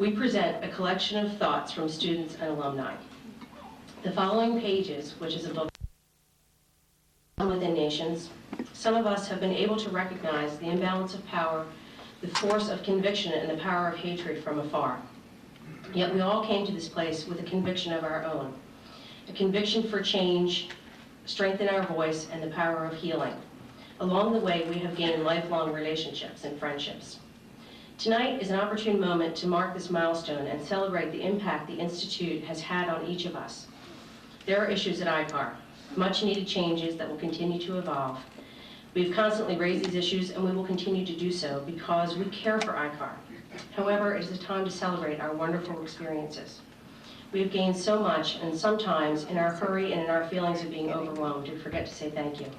We present a collection of thoughts from students and alumni. The following pages, which is a book within nations, some of us have been able to recognize the imbalance of power, the force of conviction, and the power of hatred from afar. Yet we all came to this place with a conviction of our own, a conviction for change, strength in our voice, and the power of healing. Along the way, we have gained lifelong relationships and friendships. Tonight is an opportune moment to mark this milestone and celebrate the impact the Institute has had on each of us. There are issues at ICAR, much needed changes that will continue to evolve. We've constantly raised these issues and we will continue to do so because we care for ICAR. However, it is a time to celebrate our wonderful experiences. We have gained so much, and sometimes in our hurry and in our feelings of being overwhelmed, we forget to say thank you.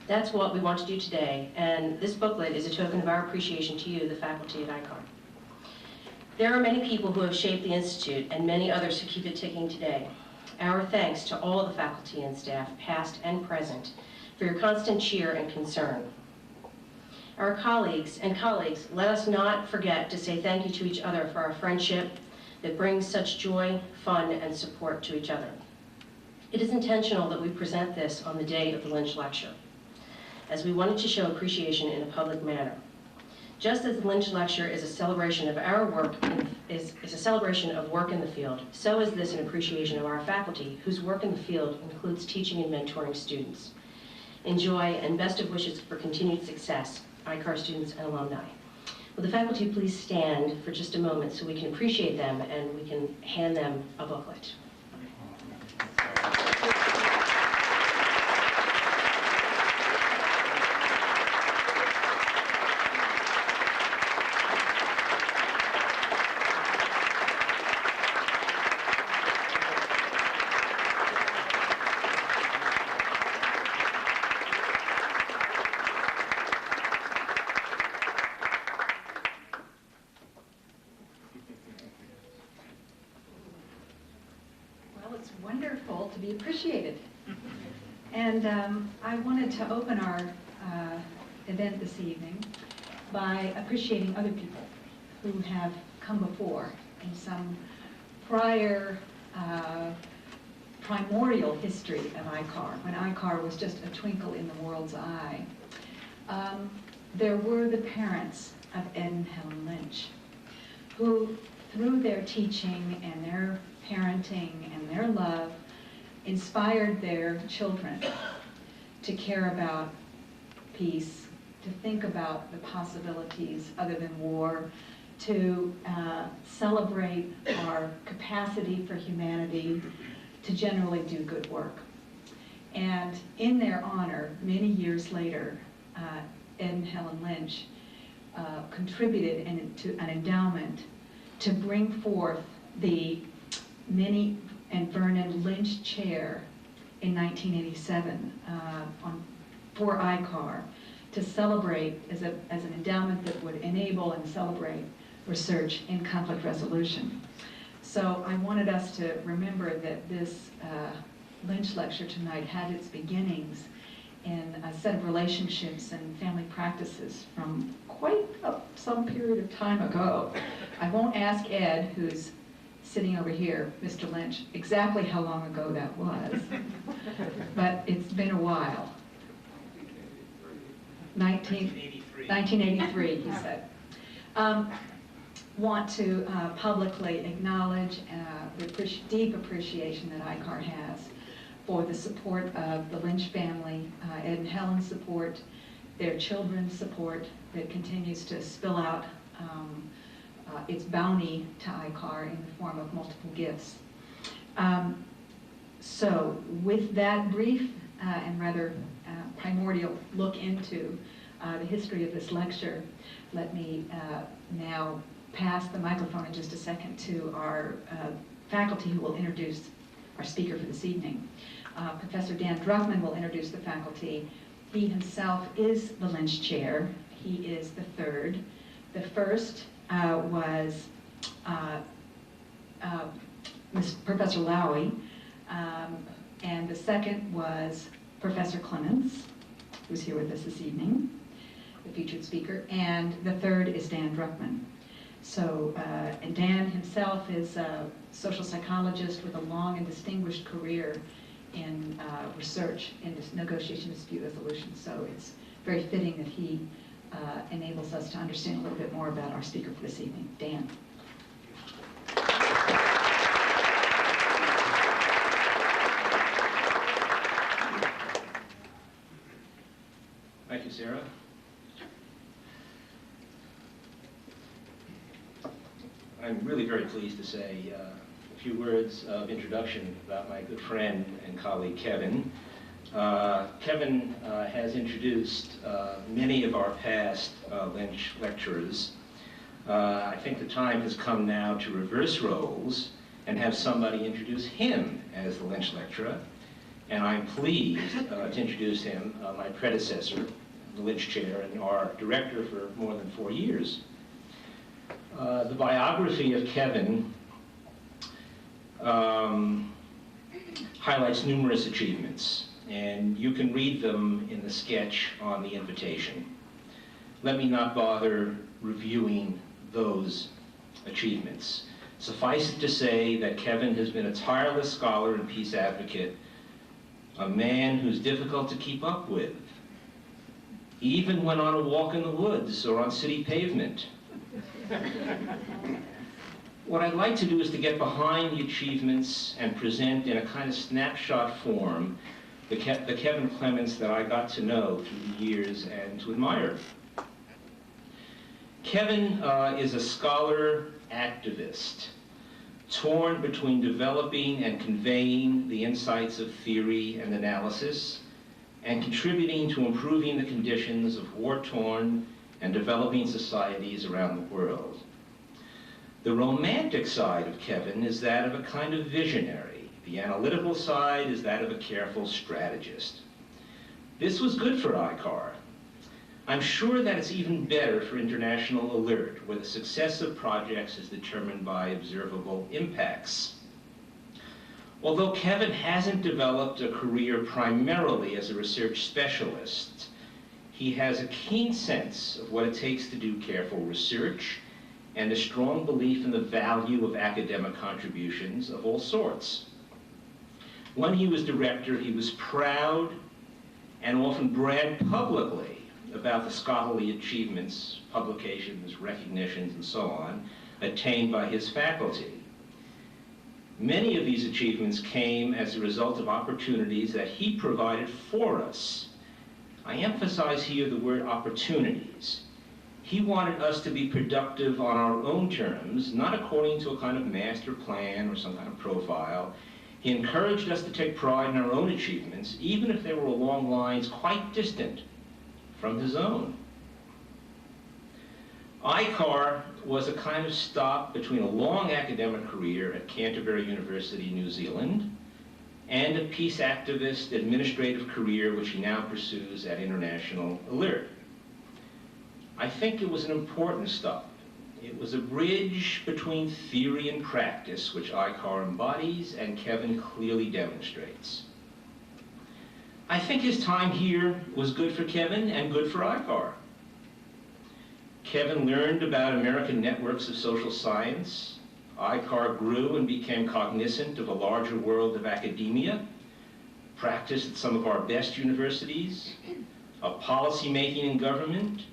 That's what we want to do today, and this booklet is a token of our appreciation to you, the faculty at ICAR. There are many people who have shaped the Institute and many others who keep it ticking today. Our thanks to all of the faculty and staff, past and present, for your constant cheer and concern. Our colleagues, let us not forget to say thank you to each other for our friendship that brings such joy, fun, and support to each other. It is intentional that we present this on the day of the Lynch Lecture, as we wanted to show appreciation in a public manner. Just as the Lynch Lecture is a celebration of our work, is a celebration of work in the field, so is this an appreciation of our faculty, whose work in the field includes teaching and mentoring students. Enjoy, and best of wishes for continued success, ICAR students and alumni. Will the faculty please stand for just a moment so we can appreciate them and we can hand them a booklet. It's wonderful to be appreciated. And I wanted to open our event this evening by appreciating other people who have come before in some prior primordial history of ICAR, when ICAR was just a twinkle in the world's eye. There were the parents of Ed and Helen Lynch, who through their teaching and their parenting and their love inspired their children to care about peace, to think about the possibilities other than war, to celebrate our capacity for humanity, to generally do good work. And in their honor, many years later, Ed and Helen Lynch contributed to an endowment to bring forth the Minnie and Vernon Lynch Chair in 1987 for ICAR to celebrate as an endowment that would enable and celebrate research in conflict resolution. So I wanted us to remember that this Lynch Lecture tonight had its beginnings in a set of relationships and family practices from quite some period of time ago. I won't ask Ed, who's sitting over here, Mr. Lynch, exactly how long ago that was, but it's been a while. 1983, he said. Want to publicly acknowledge the deep appreciation that ICAR has for the support of the Lynch family, Ed and Helen's support, their children's support that continues to spill out its bounty to ICAR in the form of multiple gifts. So with that brief and rather primordial look into the history of this lecture, let me now pass the microphone in just a second to our faculty who will introduce our speaker for this evening. Professor Dan Druckmann will introduce the faculty. He himself is the Lynch Chair. He is the third. The first was Professor Lowy, and the second was Professor Clements, who's here with us this evening, the featured speaker, and the third is Dan Druckmann. So, and Dan himself is a social psychologist with a long and distinguished career in research in negotiation dispute resolution. So it's very fitting that he enables us to understand a little bit more about our speaker for this evening. Dan. Thank you, Sarah. I'm really very pleased to say a few words of introduction about my good friend and colleague, Kevin. Kevin has introduced many of our past Lynch lecturers. I think the time has come now to reverse roles and have somebody introduce him as the Lynch lecturer. And I'm pleased to introduce him, my predecessor, the Lynch chair, and our director for more than 4 years. The biography of Kevin highlights numerous achievements, and you can read them in the sketch on the invitation. Let me not bother reviewing those achievements. Suffice it to say that Kevin has been a tireless scholar and peace advocate, a man who's difficult to keep up with, even when on a walk in the woods or on city pavement. What I'd like to do is to get behind the achievements and present in a kind of snapshot form the Kevin Clements that I got to know through the years and to admire. Kevin is a scholar activist, torn between developing and conveying the insights of theory and analysis and contributing to improving the conditions of war-torn and developing societies around the world. The romantic side of Kevin is that of a kind of visionary. The analytical side is that of a careful strategist. This was good for ICAR. I'm sure that it's even better for International Alert, where the success of projects is determined by observable impacts. Although Kevin hasn't developed a career primarily as a research specialist, he has a keen sense of what it takes to do careful research and a strong belief in the value of academic contributions of all sorts. When he was director, he was proud and often bragged publicly about the scholarly achievements, publications, recognitions, and so on, attained by his faculty. Many of these achievements came as a result of opportunities that he provided for us. I emphasize here the word opportunities. He wanted us to be productive on our own terms, not according to a kind of master plan or some kind of profile. He encouraged us to take pride in our own achievements, even if they were along lines quite distant from his own. ICAR was a kind of stop between a long academic career at Canterbury University, New Zealand, and a peace activist administrative career which he now pursues at International Alert. I think it was an important stop. It was a bridge between theory and practice, which ICAR embodies and Kevin clearly demonstrates. I think his time here was good for Kevin and good for ICAR. Kevin learned about American networks of social science. ICAR grew and became cognizant of a larger world of academia, practiced at some of our best universities, of policy making in government,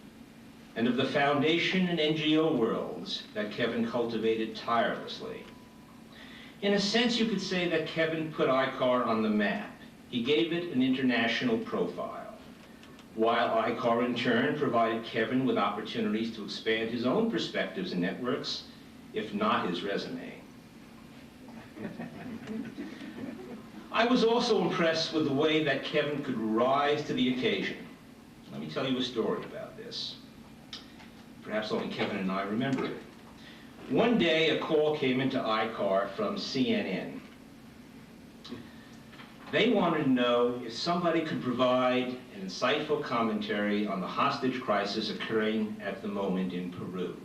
and of the foundation and NGO worlds that Kevin cultivated tirelessly. In a sense, you could say that Kevin put ICAR on the map. He gave it an international profile, while ICAR in turn provided Kevin with opportunities to expand his own perspectives and networks, if not his resume. I was also impressed with the way that Kevin could rise to the occasion. Let me tell you a story about this. Perhaps only Kevin and I remember it. One day, a call came into ICAR from CNN. They wanted to know if somebody could provide an insightful commentary on the hostage crisis occurring at the moment in Peru.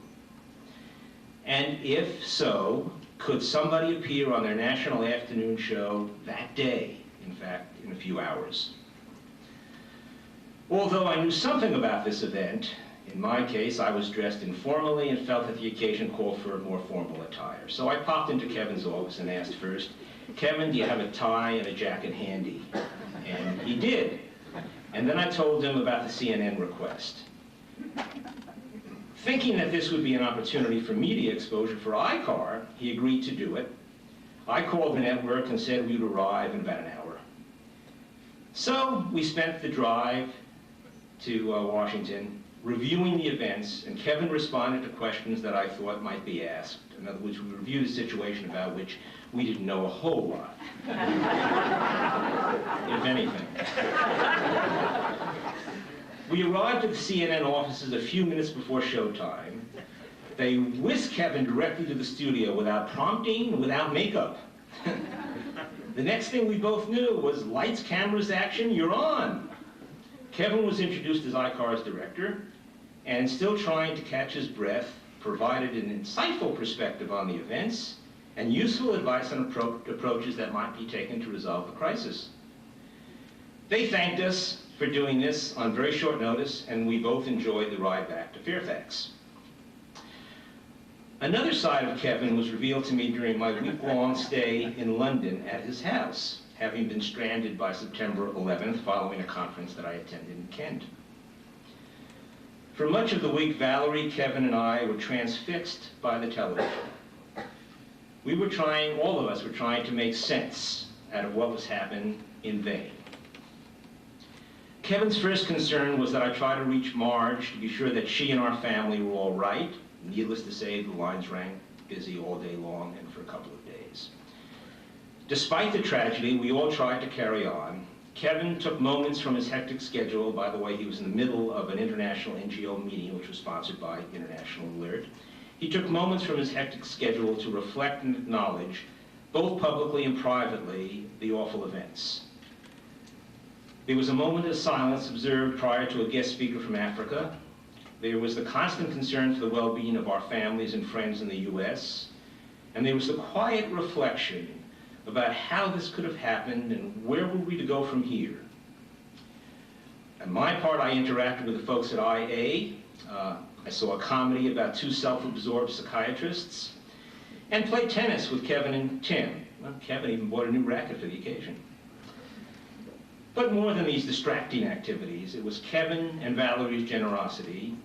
And if so, could somebody appear on their national afternoon show that day, in fact, in a few hours? Although I knew something about this event, In my case, I was dressed informally and felt that the occasion called for a more formal attire. So I popped into Kevin's office and asked first, "Kevin, do you have a tie and a jacket handy?" And he did. And then I told him about the CNN request. Thinking that this would be an opportunity for media exposure for iCar, he agreed to do it. I called the network and said we'd arrive in about an hour. So we spent the drive to Washington reviewing the events, and Kevin responded to questions that I thought might be asked. In other words, we reviewed a situation about which we didn't know a whole lot, if anything. We arrived at the CNN offices a few minutes before showtime. They whisked Kevin directly to the studio without prompting, without makeup. The next thing we both knew was lights, cameras, action, you're on. Kevin was introduced as iCar's director, and still trying to catch his breath, provided an insightful perspective on the events and useful advice on approaches that might be taken to resolve the crisis. They thanked us for doing this on very short notice, and we both enjoyed the ride back to Fairfax. Another side of Kevin was revealed to me during my week-long stay in London at his house, having been stranded by September 11th following a conference that I attended in Kent. For much of the week, Valerie, Kevin, and I were transfixed by the television. All of us were trying to make sense out of what was happening in vain. Kevin's first concern was that I try to reach Marge to be sure that she and our family were all right. Needless to say, the lines rang busy all day long and for a couple of days. Despite the tragedy, we all tried to carry on. Kevin took moments from his hectic schedule. By the way, he was in the middle of an international NGO meeting, which was sponsored by International Alert. He took moments from his hectic schedule to reflect and acknowledge, both publicly and privately, the awful events. There was a moment of silence observed prior to a guest speaker from Africa. There was the constant concern for the well-being of our families and friends in the US. And there was the quiet reflection about how this could have happened and where were we to go from here. On my part, I interacted with the folks at IA. I saw a comedy about two self-absorbed psychiatrists and played tennis with Kevin and Tim. Well, Kevin even bought a new racket for the occasion. But more than these distracting activities, it was Kevin and Valerie's generosity,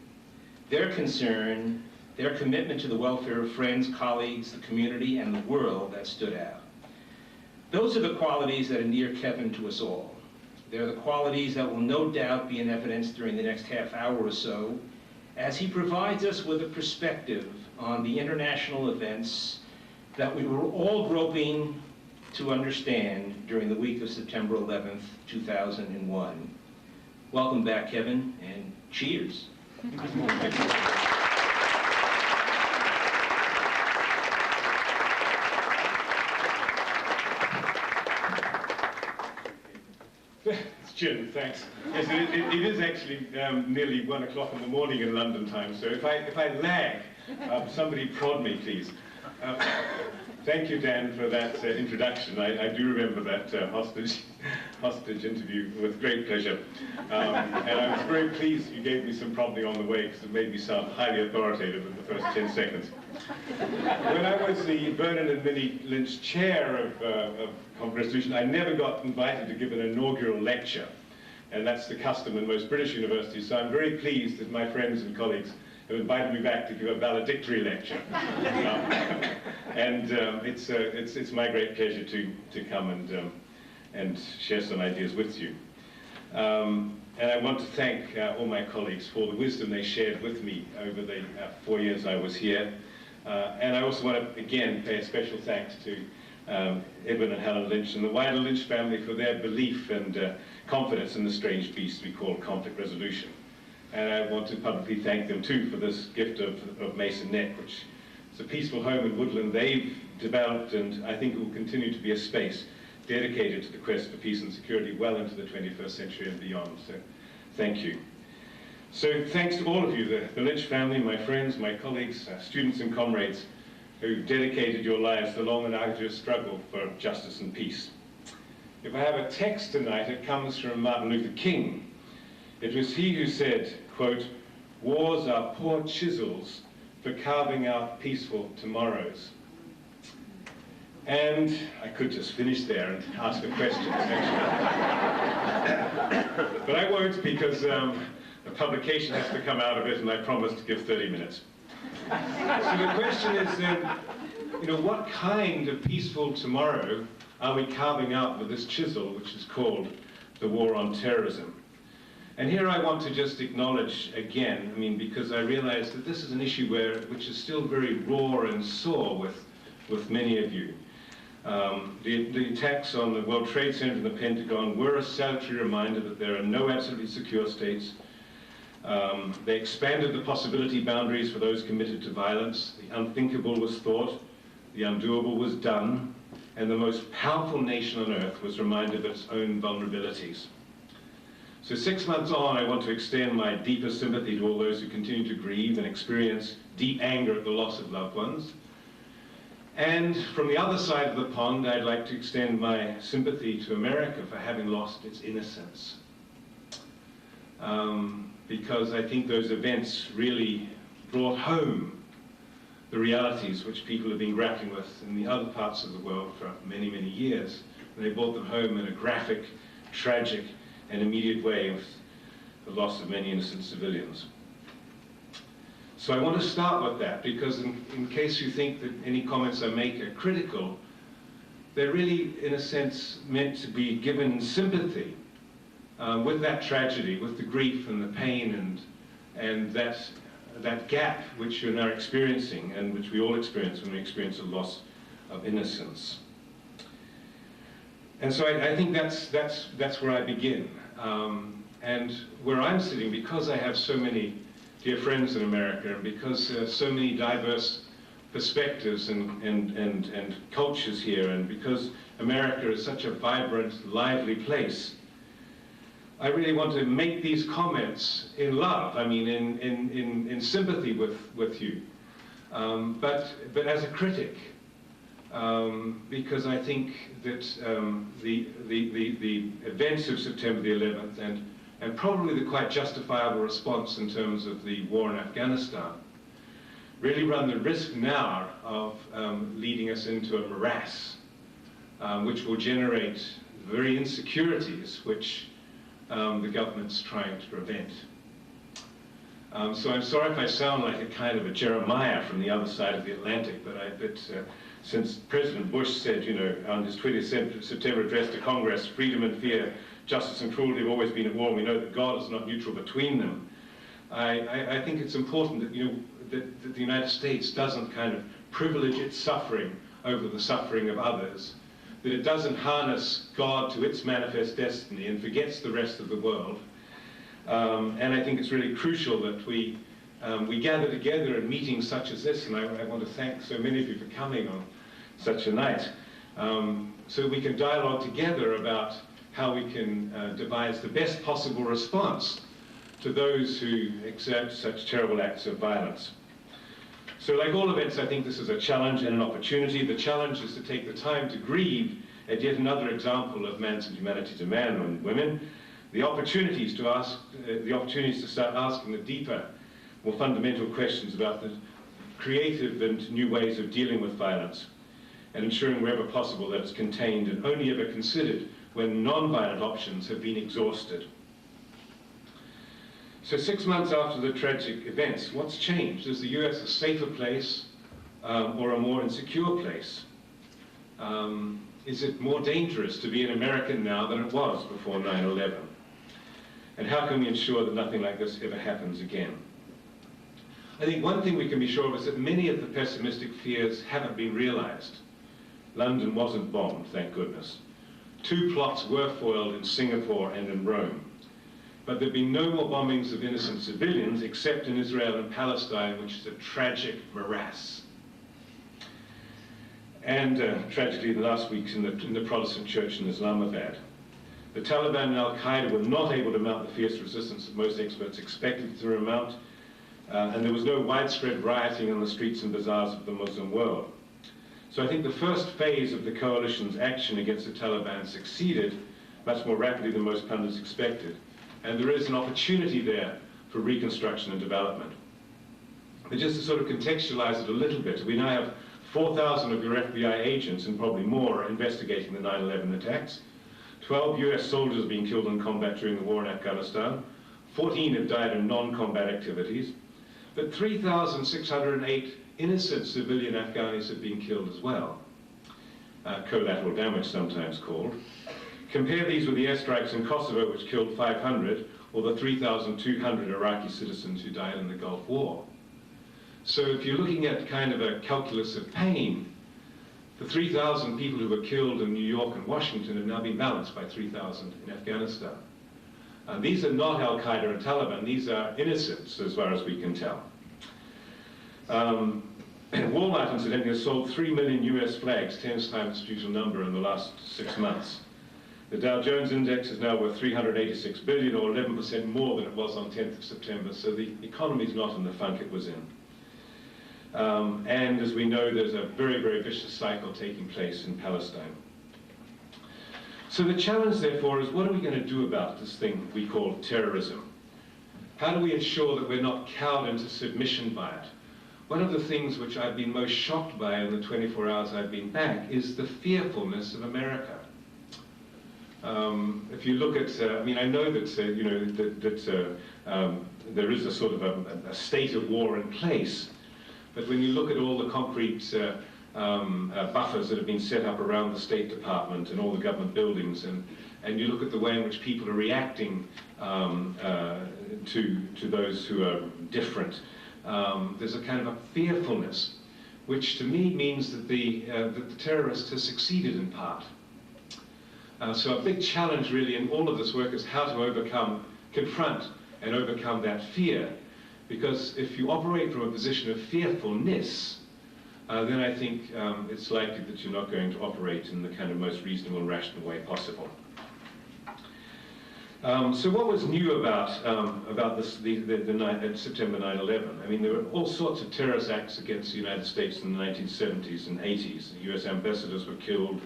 their concern, their commitment to the welfare of friends, colleagues, the community, and the world that stood out. Those are the qualities that endear Kevin to us all. They're the qualities that will no doubt be in evidence during the next half hour or so as he provides us with a perspective on the international events that we were all groping to understand during the week of September 11th, 2001. Welcome back, Kevin, and cheers. Jim, thanks. Yes, it is actually nearly 1 o'clock in the morning in London time, so if I lag, somebody prod me, please. Thank you, Dan, for that introduction. I do remember that hostage interview with great pleasure. And I was very pleased you gave me some prompting on the way because it made me sound highly authoritative in the first 10 seconds. When I was the Vernon and Minnie Lynch chair of conflict resolution, I never got invited to give an inaugural lecture. And that's the custom in most British universities. So I'm very pleased that my friends and colleagues have invited me back to give a valedictory lecture. It's my great pleasure to come and share some ideas with you. And I want to thank all my colleagues for the wisdom they shared with me over the 4 years I was here. And I also want to, again, pay a special thanks to Edwin and Helen Lynch and the wider Lynch family for their belief and confidence in the strange beast we call conflict resolution. And I want to publicly thank them too for this gift of Mason Neck, which is a peaceful home in woodland they've developed, and I think it will continue to be a space dedicated to the quest for peace and security well into the 21st century and beyond. So thank you. So thanks to all of you, the Lynch family, my friends, my colleagues, students and comrades who dedicated your lives to the long and arduous struggle for justice and peace. If I have a text tonight, it comes from Martin Luther King. It was he who said, quote, Wars are poor chisels for carving out peaceful tomorrows. And I could just finish there and ask a question, actually. But I won't, because a publication has to come out of it, and I promised to give 30 minutes. So the question is then, what kind of peaceful tomorrow are we carving out with this chisel, which is called the war on terrorism? And here I want to just acknowledge again, because I realize that this is an issue which is still very raw and sore with many of you. The attacks on the World Trade Center and the Pentagon were a salutary reminder that there are no absolutely secure states. They expanded the possibility boundaries for those committed to violence. The unthinkable was thought, the undoable was done, and the most powerful nation on earth was reminded of its own vulnerabilities. So 6 months on, I want to extend my deepest sympathy to all those who continue to grieve and experience deep anger at the loss of loved ones. And from the other side of the pond, I'd like to extend my sympathy to America for having lost its innocence. Because I think those events really brought home the realities which people have been grappling with in the other parts of the world for many, many years. And they brought them home in a graphic, tragic, and immediate way with the loss of many innocent civilians. So I want to start with that, because in case you think that any comments I make are critical, they're really, in a sense, meant to be given sympathy with that tragedy, with the grief and the pain and that gap which you're now experiencing, and which we all experience when we experience a loss of innocence. And so I think that's where I begin. And where I'm sitting, because I have so many dear friends in America, and because there are so many diverse perspectives and cultures here, and because America is such a vibrant, lively place, I really want to make these comments in love, in sympathy with you, but as a critic, because I think that the events of September the 11th and probably the quite justifiable response in terms of the war in Afghanistan really run the risk now of leading us into a morass, which will generate the very insecurities which the government's trying to prevent. So I'm sorry if I sound like a kind of a Jeremiah from the other side of the Atlantic, but since President Bush said, on his 20th September address to Congress, freedom and fear, justice and cruelty have always been at war, and we know that God is not neutral between them. I think it's important that, that the United States doesn't kind of privilege its suffering over the suffering of others, that it doesn't harness God to its manifest destiny and forgets the rest of the world. And I think it's really crucial that we gather together in meetings such as this, and I want to thank so many of you for coming on such a night, so that we can dialogue together about how we can devise the best possible response to those who exert such terrible acts of violence. So like all events, I think this is a challenge and an opportunity. The challenge is to take the time to grieve at yet another example of man's inhumanity to man and women. The opportunities to start asking the deeper, more fundamental questions about the creative and new ways of dealing with violence, and ensuring wherever possible that it's contained and only ever considered when non-violent options have been exhausted. So 6 months after the tragic events, what's changed? Is the US a safer place or a more insecure place? Is it more dangerous to be an American now than it was before 9/11? And how can we ensure that nothing like this ever happens again? I think one thing we can be sure of is that many of the pessimistic fears haven't been realized. London wasn't bombed, thank goodness. 2 plots were foiled in Singapore and in Rome. But there have been no more bombings of innocent civilians except in Israel and Palestine, which is a tragic morass. And tragically, in the last weeks in the Protestant church in Islamabad. The Taliban and Al-Qaeda were not able to mount the fierce resistance that most experts expected to mount, and there was no widespread rioting on the streets and bazaars of the Muslim world. So I think the first phase of the coalition's action against the Taliban succeeded much more rapidly than most pundits expected. And there is an opportunity there for reconstruction and development. But just to sort of contextualize it a little bit, we now have 4,000 of your FBI agents and probably more investigating the 9/11 attacks. 12 US soldiers have been killed in combat during the war in Afghanistan. 14 have died in non-combat activities. But 3,608 innocent civilian Afghanis have been killed as well. Collateral damage, sometimes called. Compare these with the airstrikes in Kosovo, which killed 500, or the 3,200 Iraqi citizens who died in the Gulf War. So if you're looking at kind of a calculus of pain, the 3,000 people who were killed in New York and Washington have now been balanced by 3,000 in Afghanistan. These are not Al-Qaeda and Taliban, these are innocents as far as we can tell. Walmart, incidentally, has sold 3 million US flags, 10 times its usual number in the last 6 months. The Dow Jones Index is now worth 386 billion, or 11% more than it was on 10th of September, so the economy is not in the funk it was in. And as we know, there's a very, very vicious cycle taking place in Palestine. So the challenge, therefore, is what are we going to do about this thing we call terrorism? How do we ensure that we're not cowed into submission by it? One of the things which I've been most shocked by in the 24 hours I've been back is the fearfulness of America. If you look at, I mean, I know that, you know, there is a sort of a state of war in place, but when you look at all the concrete buffers that have been set up around the State Department and all the government buildings, and you look at the way in which people are reacting to those who are different, there's a kind of a fearfulness, which to me means that the terrorist has succeeded in part. So a big challenge really in all of this work is how to confront and overcome that fear. Because if you operate from a position of fearfulness, then I think it's likely that you're not going to operate in the kind of most reasonable and rational way possible. So what was new about September 9/11? I mean, there were all sorts of terrorist acts against the United States in the 1970s and 80s. US ambassadors were killed,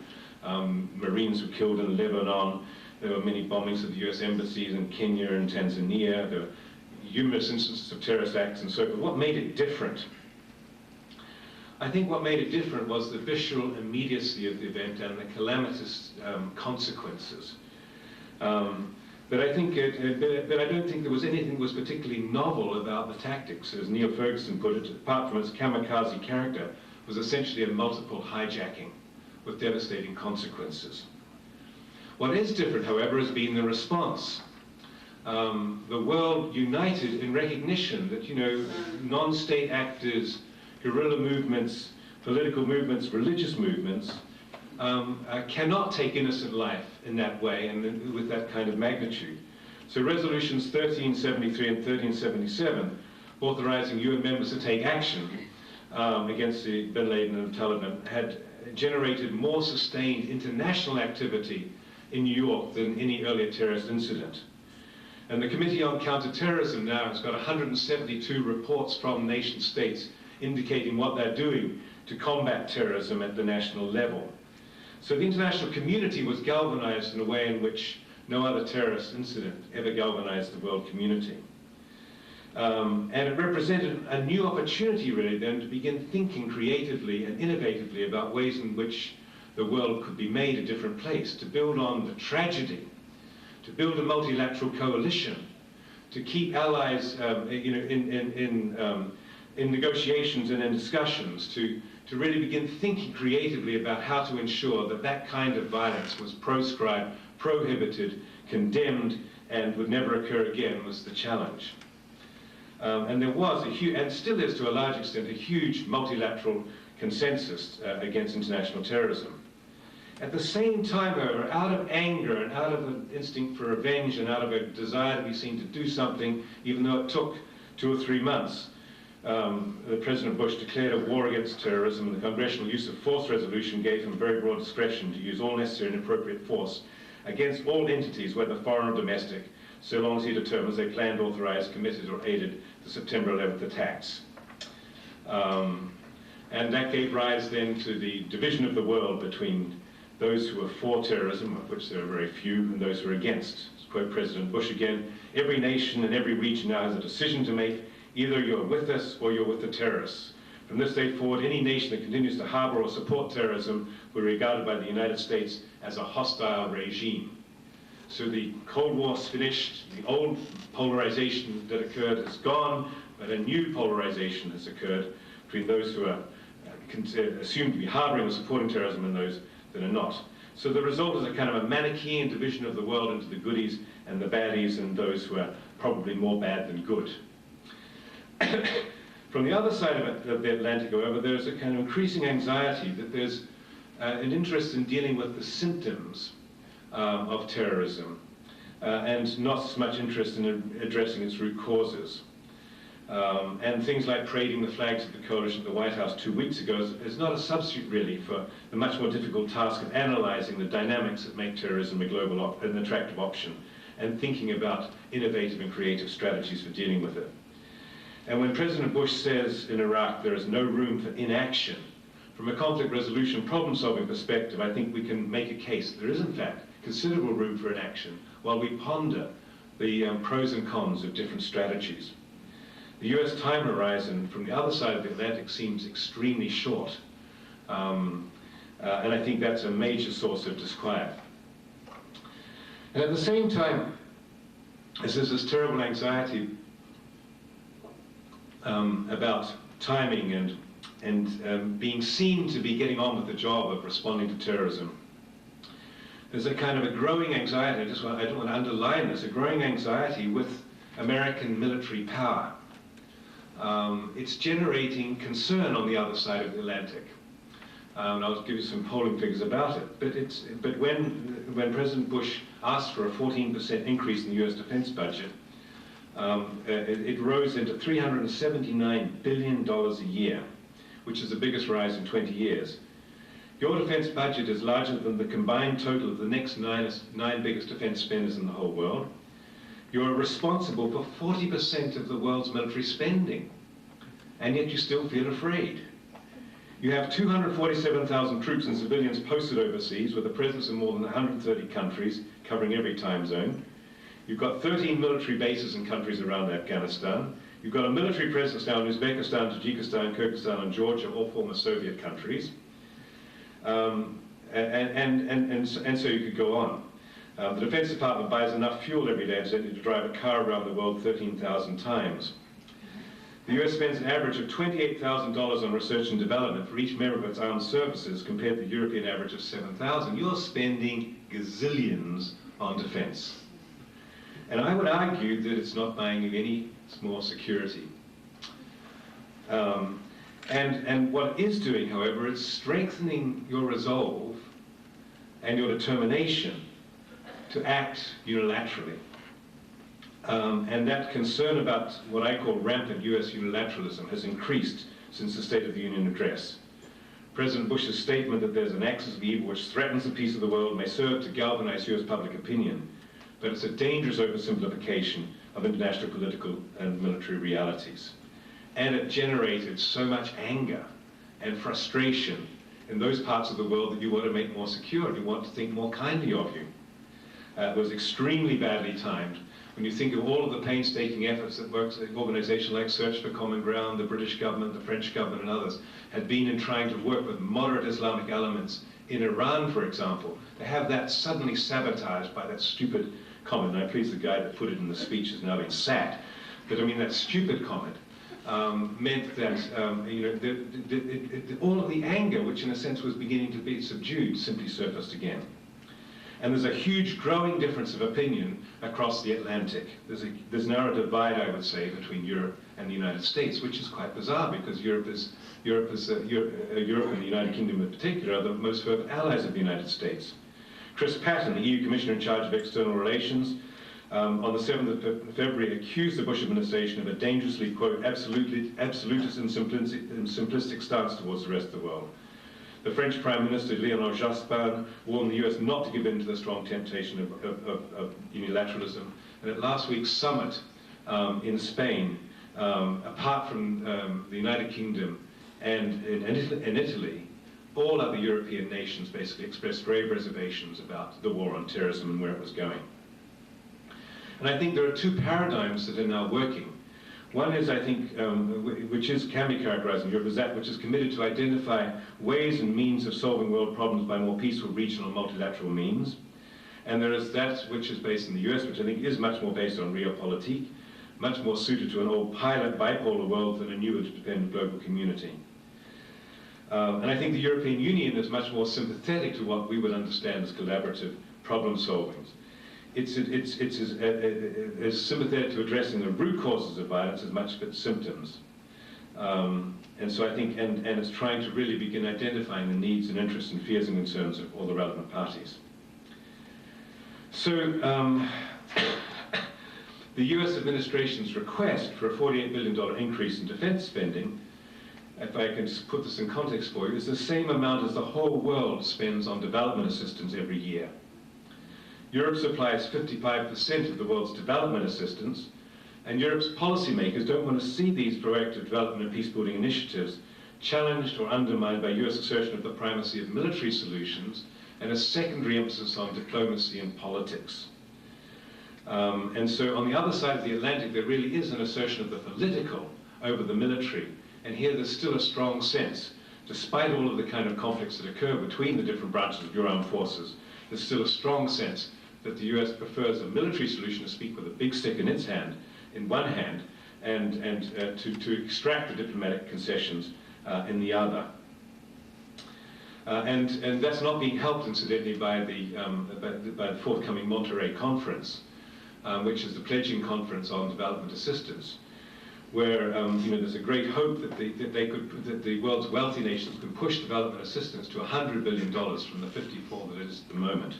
Marines were killed in Lebanon. There were many bombings of the US embassies in Kenya and Tanzania. There were numerous instances of terrorist acts and so forth. What made it different? I think what made it different was the visual immediacy of the event and the calamitous consequences. But I don't think there was anything that was particularly novel about the tactics. As Neil Ferguson put it, apart from its kamikaze character, was essentially a multiple hijacking with devastating consequences. What is different, however, has been the response. The world united in recognition that, you know, non-state actors, guerrilla movements, political movements, religious movements, cannot take innocent life in that way and with that kind of magnitude. So resolutions 1373 and 1377, authorizing UN members to take action against the Bin Laden and the Taliban, had generated more sustained international activity in New York than any earlier terrorist incident. And the Committee on Counterterrorism now has got 172 reports from nation states indicating what they're doing to combat terrorism at the national level. So the international community was galvanized in a way in which no other terrorist incident ever galvanized the world community. And it represented a new opportunity, really, then, to begin thinking creatively and innovatively about ways in which the world could be made a different place, to build on the tragedy, to build a multilateral coalition, to keep allies you know, in negotiations and in discussions, to really begin thinking creatively about how to ensure that that kind of violence was proscribed, prohibited, condemned, and would never occur again was the challenge. And there was a huge, and still is to a large extent, a huge multilateral consensus against international terrorism. At the same time, however, out of anger and out of an instinct for revenge and out of a desire to be seen to do something, even though it took 2 or 3 months, President Bush declared a war against terrorism, and the Congressional Use of Force resolution gave him very broad discretion to use all necessary and appropriate force against all entities, whether foreign or domestic, so long as he determines they planned, authorized, committed, or aided the September 11th attacks. And that gave rise then to the division of the world between those who are for terrorism, of which there are very few, and those who are against. To quote President Bush again, every nation and every region now has a decision to make. Either you're with us or you're with the terrorists. From this day forward, any nation that continues to harbor or support terrorism will be regarded by the United States as a hostile regime. So the Cold War's finished, the old polarization that occurred has gone, but a new polarization has occurred between those who are assumed to be harboring or supporting terrorism and those that are not. So the result is a kind of a Manichaean division of the world into the goodies and the baddies and those who are probably more bad than good. From the other side of the Atlantic, however, there's a kind of increasing anxiety that there's an interest in dealing with the symptoms of terrorism and not so much interest in addressing its root causes. And things like parading the flags of the coalition at the White House 2 weeks ago is not a substitute really for the much more difficult task of analyzing the dynamics that make terrorism a global an attractive option and thinking about innovative and creative strategies for dealing with it. And when President Bush says in Iraq there is no room for inaction, from a conflict resolution problem-solving perspective, I think we can make a case that there is in fact considerable room for inaction while we ponder the pros and cons of different strategies. The US time horizon from the other side of the Atlantic seems extremely short. And I think that's a major source of disquiet. And at the same time, as there's this terrible anxiety about timing and being seen to be getting on with the job of responding to terrorism, there's a kind of a growing anxiety, I don't want to underline this, a growing anxiety with American military power. It's generating concern on the other side of the Atlantic. And I'll give you some polling figures about it. But when President Bush asked for a 14% increase in the US defense budget, it rose into $379 billion a year, which is the biggest rise in 20 years. Your defense budget is larger than the combined total of the next nine biggest defense spenders in the whole world. You're responsible for 40% of the world's military spending, and yet you still feel afraid. You have 247,000 troops and civilians posted overseas with a presence in more than 130 countries, covering every time zone. You've got 13 military bases in countries around Afghanistan. You've got a military presence now in Uzbekistan, Tajikistan, Kyrgyzstan, and Georgia, all former Soviet countries. And so you could go on. The Defense Department buys enough fuel every day to drive a car around the world 13,000 times. The US spends an average of $28,000 on research and development for each member of its armed services compared to the European average of $7,000. You're spending gazillions on defense. And I would argue that it's not buying you any more security. And what it is doing, however, is strengthening your resolve and your determination to act unilaterally. And that concern about what I call rampant US unilateralism has increased since the State of the Union address. President Bush's statement that there's an axis of evil which threatens the peace of the world may serve to galvanize US public opinion, but it's a dangerous oversimplification of international political and military realities. And it generated so much anger and frustration in those parts of the world that you want to make more secure, and you want to think more kindly of you. It was extremely badly timed. When you think of all of the painstaking efforts that an organization like Search for Common Ground, the British government, the French government, and others had been in trying to work with moderate Islamic elements in Iran, for example, to have that suddenly sabotaged by that stupid comment. And I'm pleased the guy that put it in the speech has now been sacked. But I mean, that stupid comment meant that all of the anger, which in a sense was beginning to be subdued, simply surfaced again. And there's a huge growing difference of opinion across the Atlantic. There's now a divide, I would say, between Europe and the United States, which is quite bizarre because Europe and the United Kingdom in particular are the most fervent allies of the United States. Chris Patton, the EU Commissioner in charge of external relations, on the 7th of February accused the Bush administration of a dangerously, quote, absolutist and simplistic stance towards the rest of the world. The French Prime Minister, Lionel Jospin, warned the US not to give in to the strong temptation of unilateralism. And at last week's summit in Spain, apart from the United Kingdom and in Italy, all other European nations basically expressed grave reservations about the war on terrorism and where it was going. And I think there are two paradigms that are now working. One is, I think, which can be characterized in Europe, is that which is committed to identify ways and means of solving world problems by more peaceful, regional, multilateral means. And there is that which is based in the US, which I think is much more based on realpolitik, much more suited to an old pilot bipolar world than a new interdependent global community. And I think the European Union is much more sympathetic to what we would understand as collaborative problem solving. It's as sympathetic to addressing the root causes of violence as much as its symptoms. And so I think, and it's trying to really begin identifying the needs and interests and fears and concerns of all the relevant parties. So the US administration's request for a $48 billion increase in defense spending, if I can just put this in context for you, is the same amount as the whole world spends on development assistance every year. Europe supplies 55% of the world's development assistance, and Europe's policymakers don't want to see these proactive development and peace-building initiatives challenged or undermined by US assertion of the primacy of military solutions and a secondary emphasis on diplomacy and politics. And so on the other side of the Atlantic, there really is an assertion of the political over the military, and here there's still a strong sense, despite all of the kind of conflicts that occur between the different branches of your armed forces, there's still a strong sense that the US prefers a military solution to speak with a big stick in its hand, in one hand, and to extract the diplomatic concessions in the other. And that's not being helped, incidentally, by the forthcoming Monterey Conference, which is the pledging conference on development assistance, where there's a great hope that the world's wealthy nations can push development assistance to $100 billion from the 54 that it is at the moment,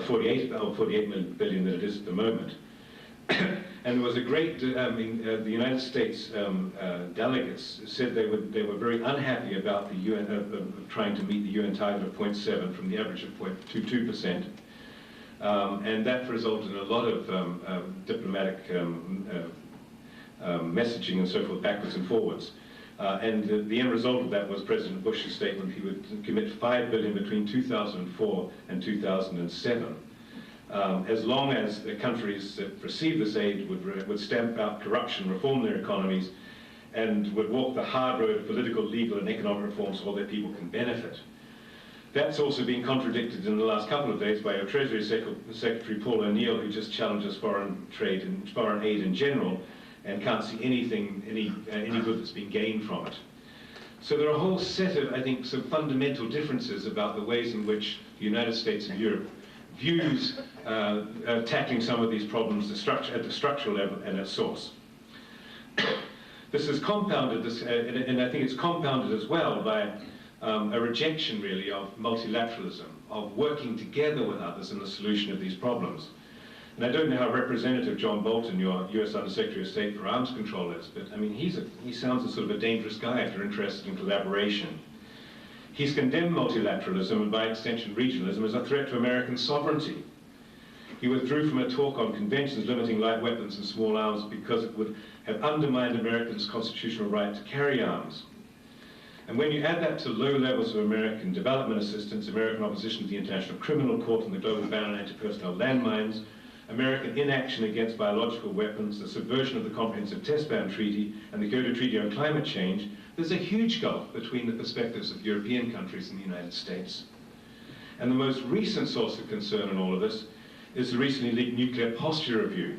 48 billion that it is at the moment. And there was a great, the United States delegates said they were very unhappy about the UN trying to meet the UN target of 0.7 from the average of 0.22%. And that resulted in a lot of diplomatic messaging and so forth, backwards and forwards. And the end result of that was President Bush's statement he would commit $5 billion between 2004 and 2007. As long as the countries that receive this aid would stamp out corruption, reform their economies, and would walk the hard road of political, legal, and economic reforms so all their people can benefit. That's also been contradicted in the last couple of days by our Treasury Secretary Paul O'Neill, who just challenges foreign trade and foreign aid in general, and can't see any good that's been gained from it. So there are a whole set of, I think, some fundamental differences about the ways in which the United States and Europe views tackling some of these problems at the structural level and at source. This is compounded, and I think it's compounded as well by a rejection, really, of multilateralism, of working together with others in the solution of these problems. And I don't know how Representative John Bolton, your US Undersecretary of State for Arms Control, is, but I mean, he sounds a sort of a dangerous guy if you're interested in collaboration. He's condemned multilateralism and by extension regionalism as a threat to American sovereignty. He withdrew from a talk on conventions limiting light weapons and small arms because it would have undermined Americans' constitutional right to carry arms. And when you add that to low levels of American development assistance, American opposition to the International Criminal Court and the global ban on anti-personnel landmines, American inaction against biological weapons, the subversion of the Comprehensive Test Ban Treaty, and the Kyoto Treaty on climate change, there's a huge gulf between the perspectives of European countries and the United States. And the most recent source of concern in all of this is the recently leaked Nuclear Posture Review.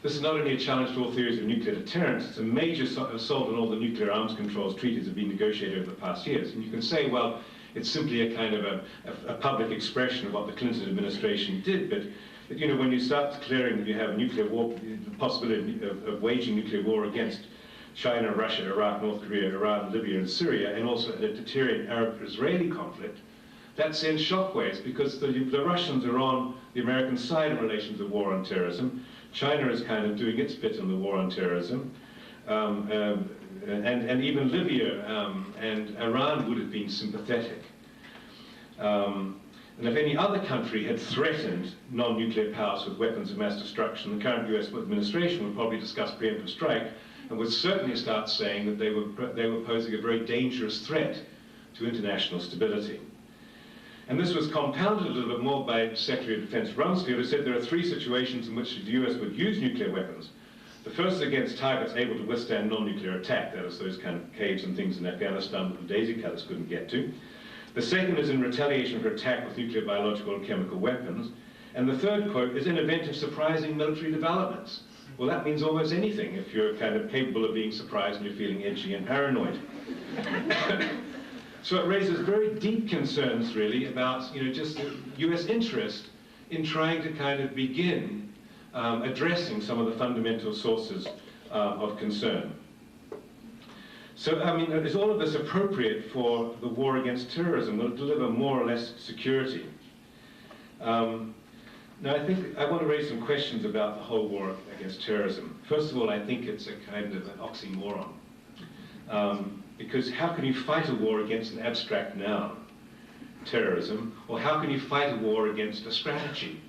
This is not only a challenge to all theories of nuclear deterrence, it's a major assault on all the nuclear arms controls treaties that have been negotiated over the past years. And you can say, well, it's simply a kind of a public expression of what the Clinton administration did, but when you start declaring that you have a nuclear war, the possibility of waging nuclear war against China, Russia, Iraq, North Korea, Iran, Libya, and Syria, and also a deteriorating Arab-Israeli conflict, that sends shockwaves because the Russians are on the American side in relation to the war on terrorism. China is kind of doing its bit in the war on terrorism. And even Libya and Iran would have been sympathetic. And if any other country had threatened non-nuclear powers with weapons of mass destruction, the current US administration would probably discuss preemptive strike and would certainly start saying that they were posing a very dangerous threat to international stability. And this was compounded a little bit more by Secretary of Defense Rumsfeld, who said there are three situations in which the US would use nuclear weapons. The first is against targets able to withstand non-nuclear attack, that is those kind of caves and things in Afghanistan that the daisy cutters couldn't get to. The second is in retaliation for attack with nuclear, biological, and chemical weapons. And the third, quote, is in event of surprising military developments. Well, that means almost anything if you're kind of capable of being surprised and you're feeling edgy and paranoid. So it raises very deep concerns, really, about just the US interest in trying to kind of begin addressing some of the fundamental sources of concern. So, I mean, is all of this appropriate for the war against terrorism? Will it deliver more or less security? Now, I think I want to raise some questions about the whole war against terrorism. First of all, I think it's a kind of an oxymoron. Because how can you fight a war against an abstract noun, terrorism, or how can you fight a war against a strategy?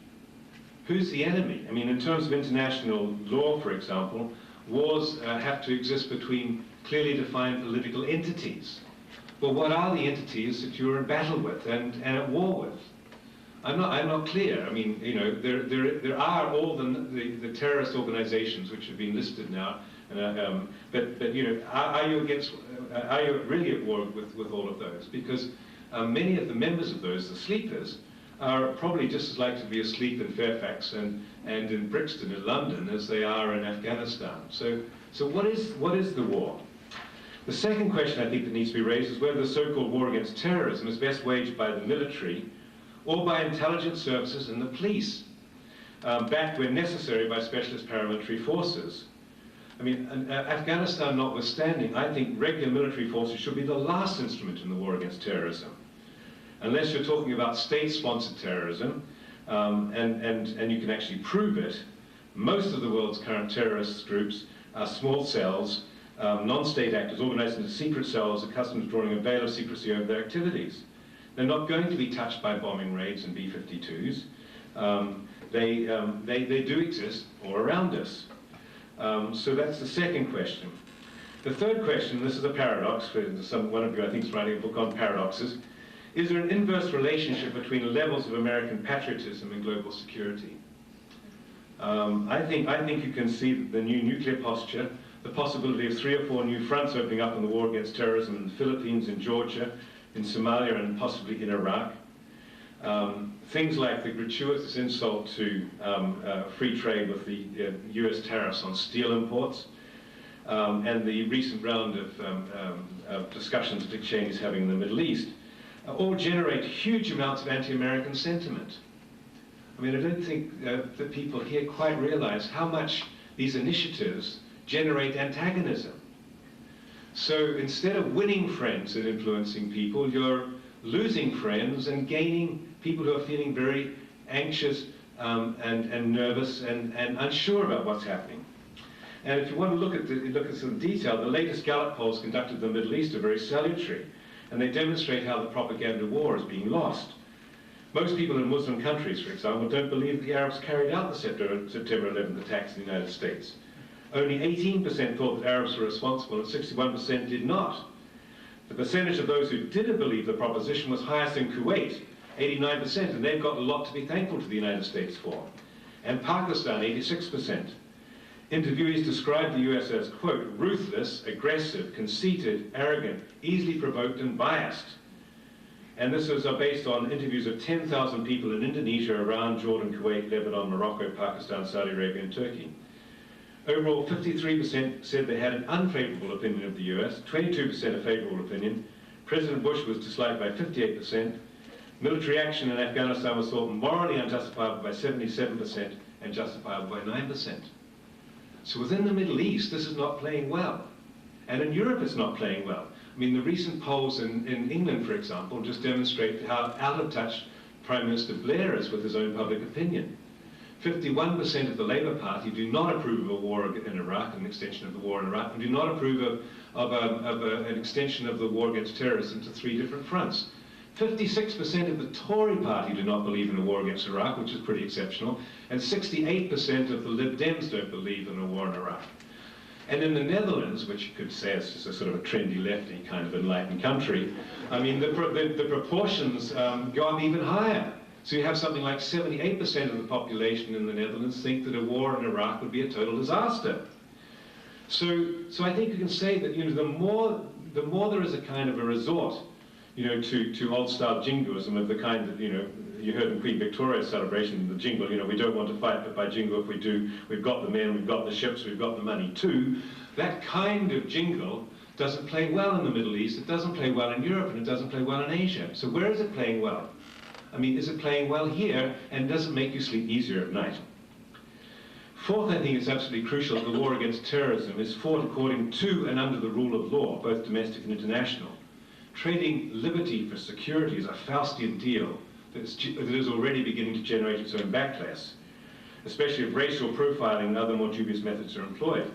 Who's the enemy? I mean, in terms of international law, for example, wars have to exist between clearly defined political entities. Well, what are the entities that you're in battle with and at war with? I'm not clear. I mean, there are all the terrorist organizations which have been listed now, but are you really at war with all of those? Because many of the members of those, the sleepers, are probably just as likely to be asleep in Fairfax and in Brixton in London as they are in Afghanistan. So what is the war? The second question I think that needs to be raised is whether the so-called war against terrorism is best waged by the military or by intelligence services and the police, backed when necessary by specialist paramilitary forces. I mean, Afghanistan notwithstanding, I think regular military forces should be the last instrument in the war against terrorism. Unless you're talking about state-sponsored terrorism, and you can actually prove it, most of the world's current terrorist groups are small cells, non-state actors organized into secret cells accustomed to drawing a veil of secrecy over their activities. They're not going to be touched by bombing raids and B-52s. They do exist all around us. So that's the second question. The third question, this is a paradox, for one of you I think is writing a book on paradoxes, is there an inverse relationship between the levels of American patriotism and global security? I think you can see the new nuclear posture, the possibility of 3 or 4 new fronts opening up in the war against terrorism in the Philippines, in Georgia, in Somalia, and possibly in Iraq. Things like the gratuitous insult to free trade with the US tariffs on steel imports, and the recent round of discussions Dick Cheney's having in the Middle East, all generate huge amounts of anti-American sentiment. I mean, I don't think that people here quite realize how much these initiatives generate antagonism. So instead of winning friends and influencing people, you're losing friends and gaining people who are feeling very anxious and nervous and unsure about what's happening. And if you want to look at some detail, the latest Gallup polls conducted in the Middle East are very salutary, and they demonstrate how the propaganda war is being lost. Most people in Muslim countries, for example, don't believe the Arabs carried out the September 11th attacks in the United States. Only 18% thought that Arabs were responsible, and 61% did not. The percentage of those who didn't believe the proposition was highest in Kuwait, 89%, and they've got a lot to be thankful to the United States for. And Pakistan, 86%. Interviewees described the US as, quote, ruthless, aggressive, conceited, arrogant, easily provoked, and biased. And this was based on interviews of 10,000 people in Indonesia, Iran, Jordan, Kuwait, Lebanon, Morocco, Pakistan, Saudi Arabia, and Turkey. Overall, 53% said they had an unfavorable opinion of the US, 22% a favorable opinion. President Bush was disliked by 58%. Military action in Afghanistan was thought morally unjustifiable by 77% and justifiable by 9%. So within the Middle East, this is not playing well. And in Europe, it's not playing well. I mean, the recent polls in England, for example, just demonstrate how out of touch Prime Minister Blair is with his own public opinion. 51% of the Labour Party do not approve of a war in Iraq, an extension of the war in Iraq, and do not approve of an extension of the war against terrorism to 3 different fronts. 56% of the Tory party do not believe in a war against Iraq, which is pretty exceptional, and 68% of the Lib Dems don't believe in a war in Iraq. And in the Netherlands, which you could say is just a sort of a trendy lefty kind of enlightened country, I mean, the proportions go up even higher. So you have something like 78% of the population in the Netherlands think that a war in Iraq would be a total disaster. So I think you can say that, you know, the more there is a kind of a resort, you know, to old-style jingoism of the kind that, you know, you heard in Queen Victoria's celebration, the jingle, you know, we don't want to fight, but by jingle, if we do, we've got the men, we've got the ships, we've got the money too. That kind of jingle doesn't play well in the Middle East, it doesn't play well in Europe, and it doesn't play well in Asia. So where is it playing well? I mean, is it playing well here, and does it make you sleep easier at night? Fourth, I think it's absolutely crucial that the war against terrorism is fought according to and under the rule of law, both domestic and international. Trading liberty for security is a Faustian deal that is already beginning to generate its own backlash, especially if racial profiling and other more dubious methods are employed.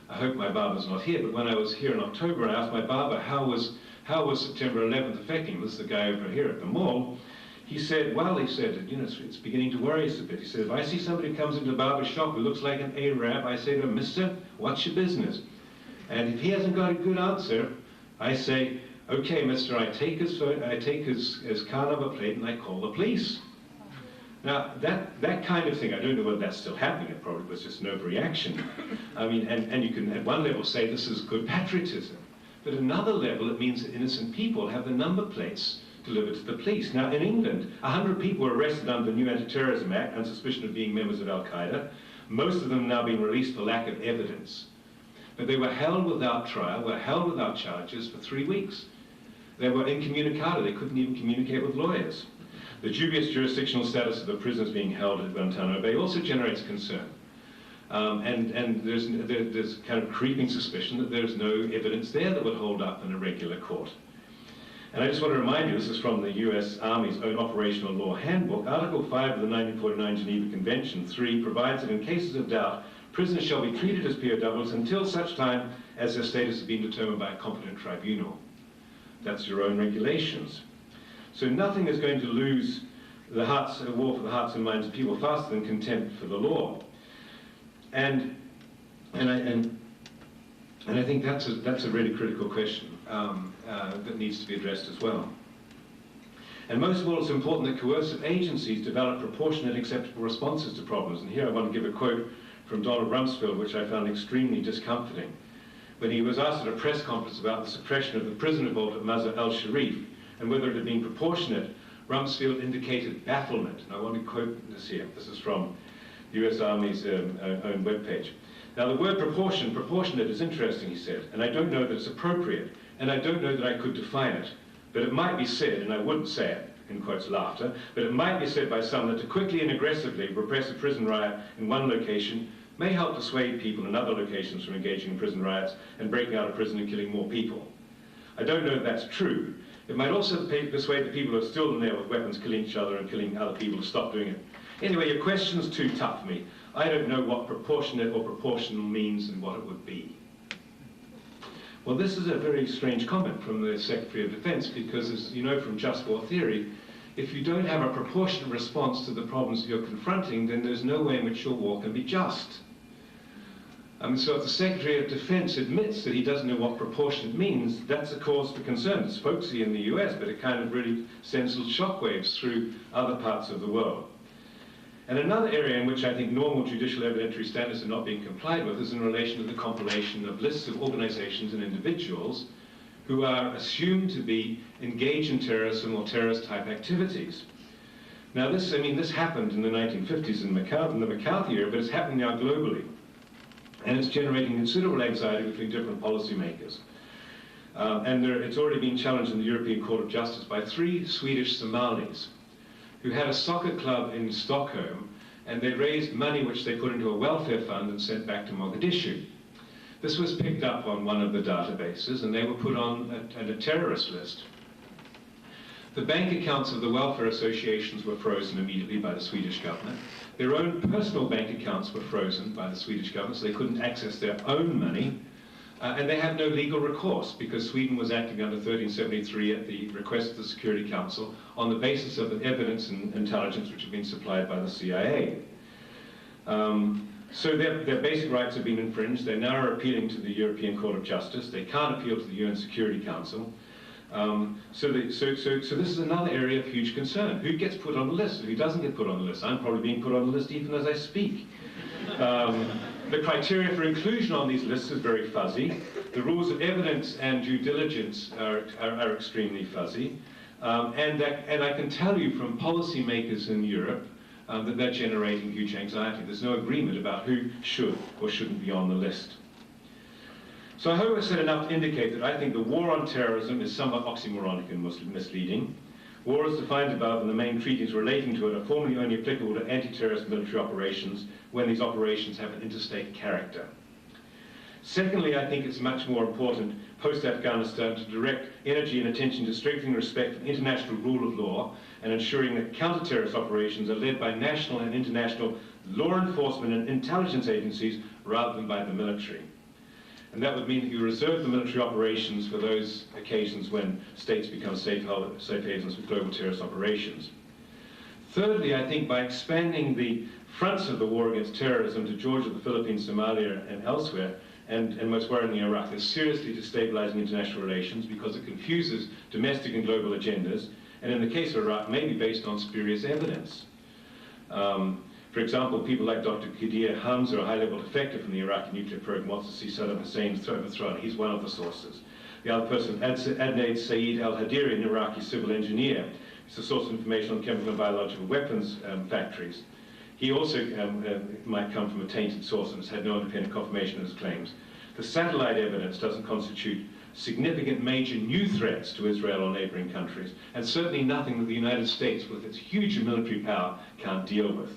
I hope my barber's not here, but when I was here in October, I asked my barber, how was September 11th affecting him? This is the guy over here at the mall. He said, well, he said, you know, it's beginning to worry us a bit. He said, if I see somebody who comes into the barber shop who looks like an Arab, I say to him, mister, what's your business? And if he hasn't got a good answer, I say, okay, mister, I take his phone, I take his car number plate and I call the police. Now, that kind of thing, I don't know whether that's still happening, it probably was just an overreaction. I mean, and you can at one level say this is good patriotism, but at another level it means that innocent people have the number plates delivered to the police. Now, in England, 100 people were arrested under the new Anti-Terrorism Act on suspicion of being members of Al-Qaeda. Most of them now being released for lack of evidence. But they were held without trial, were held without charges for 3 weeks. They were incommunicado, they couldn't even communicate with lawyers. The dubious jurisdictional status of the prisoners being held at Guantanamo Bay also generates concern. And there's kind of creeping suspicion that there's no evidence there that would hold up in a regular court. And I just want to remind you, this is from the US Army's own operational law handbook. Article 5 of the 1949 Geneva Convention 3 provides that in cases of doubt, prisoners shall be treated as POWs until such time as their status has been determined by a competent tribunal. That's your own regulations. So nothing is going to lose the war for the hearts and minds of people faster than contempt for the law. And I think that's a really critical question that needs to be addressed as well. And most of all, it's important that coercive agencies develop proportionate, acceptable responses to problems. And here I want to give a quote from Donald Rumsfeld, which I found extremely discomforting. When he was asked at a press conference about the suppression of the prison revolt at Mazar al-Sharif and whether it had been proportionate, Rumsfeld indicated bafflement. And I want to quote this here. This is from the US Army's own webpage. Now, the word proportionate is interesting, he said, and I don't know that it's appropriate, and I don't know that I could define it, but it might be said, and I wouldn't say it, in quotes, laughter, but it might be said by some that to quickly and aggressively repress a prison riot in one location may help dissuade people in other locations from engaging in prison riots and breaking out of prison and killing more people. I don't know if that's true. It might also persuade the people who are still in there with weapons killing each other and killing other people to stop doing it. Anyway, your question's too tough for me. I don't know what proportionate or proportional means and what it would be. Well, this is a very strange comment from the Secretary of Defense because, as you know from just war theory, if you don't have a proportionate response to the problems you're confronting, then there's no way in which your war can be just. So if the Secretary of Defense admits that he doesn't know what proportionate means, that's a cause for concern. It's folksy in the US, but it kind of really sends little shockwaves through other parts of the world. And another area in which I think normal judicial evidentiary standards are not being complied with is in relation to the compilation of lists of organizations and individuals who are assumed to be engaged in terrorism or terrorist-type activities. Now this happened in the 1950s in the McCarthy era, but it's happening now globally. And it's generating considerable anxiety between different policymakers. It's already been challenged in the European Court of Justice by 3 Swedish Somalis who had a soccer club in Stockholm, and they raised money which they put into a welfare fund and sent back to Mogadishu. This was picked up on one of the databases, and they were put on a terrorist list. The bank accounts of the welfare associations were frozen immediately by the Swedish government. Their own personal bank accounts were frozen by the Swedish government, so they couldn't access their own money. And they have no legal recourse because Sweden was acting under 1373 at the request of the Security Council on the basis of the evidence and intelligence which had been supplied by the CIA. So their basic rights have been infringed. They now are appealing to the European Court of Justice. They can't appeal to the UN Security Council. So this is another area of huge concern. Who gets put on the list? Who doesn't get put on the list? I'm probably being put on the list even as I speak. The criteria for inclusion on these lists is very fuzzy. The rules of evidence and due diligence are extremely fuzzy. And I can tell you from policymakers in Europe that they're generating huge anxiety. There's no agreement about who should or shouldn't be on the list. So I hope I've said enough to indicate that I think the war on terrorism is somewhat oxymoronic and misleading. War as defined above and the main treaties relating to it are formally only applicable to anti-terrorist military operations when these operations have an interstate character. Secondly, I think it's much more important post-Afghanistan to direct energy and attention to strengthening respect for international rule of law and ensuring that counter-terrorist operations are led by national and international law enforcement and intelligence agencies rather than by the military. And that would mean that you reserve the military operations for those occasions when states become safe havens with global terrorist operations. Thirdly, I think by expanding the fronts of the war against terrorism to Georgia, the Philippines, Somalia, and elsewhere, and most worryingly Iraq, is seriously destabilizing international relations because it confuses domestic and global agendas, and in the case of Iraq, may be based on spurious evidence. For example, people like Dr. Qadir Hamza, a high-level defector from the Iraqi nuclear program, wants to see Saddam Hussein overthrown. He's one of the sources. The other person, Adnaid Saeed al-Hadiri, an Iraqi civil engineer, is a source of information on chemical and biological weapons factories. He also might come from a tainted source and has had no independent confirmation of his claims. The satellite evidence doesn't constitute significant major new threats to Israel or neighboring countries, and certainly nothing that the United States, with its huge military power, can't deal with.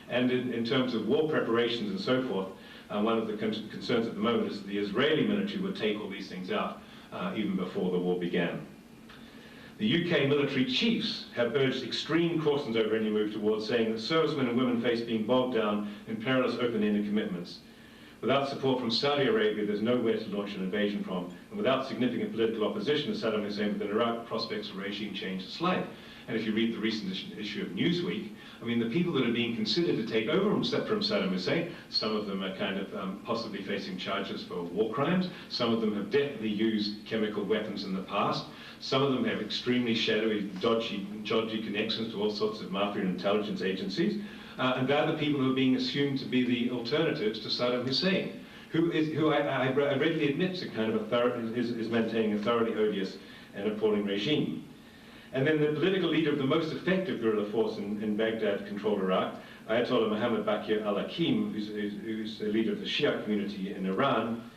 And in terms of war preparations and so forth, one of the concerns at the moment is that the Israeli military would take all these things out even before the war began. The UK military chiefs have urged extreme cautions over any move towards saying that servicemen and women face being bogged down in perilous open-ended commitments. Without support from Saudi Arabia, there's nowhere to launch an invasion from, and without significant political opposition to Saddam Hussein within Iraq, prospects for regime change are slight. And if you read the recent issue of Newsweek, I mean, the people that are being considered to take over from Saddam Hussein, some of them are kind of possibly facing charges for war crimes. Some of them have definitely used chemical weapons in the past. Some of them have extremely shadowy, dodgy connections to all sorts of mafia and intelligence agencies. And they're the people who are being assumed to be the alternatives to Saddam Hussein, who I readily admit to kind of is maintaining a thoroughly odious and appalling regime. And then the political leader of the most effective guerrilla force in Baghdad-controlled Iraq, Ayatollah Mohammed Bakir al-Hakim, who's the leader of the Shia community in Iran,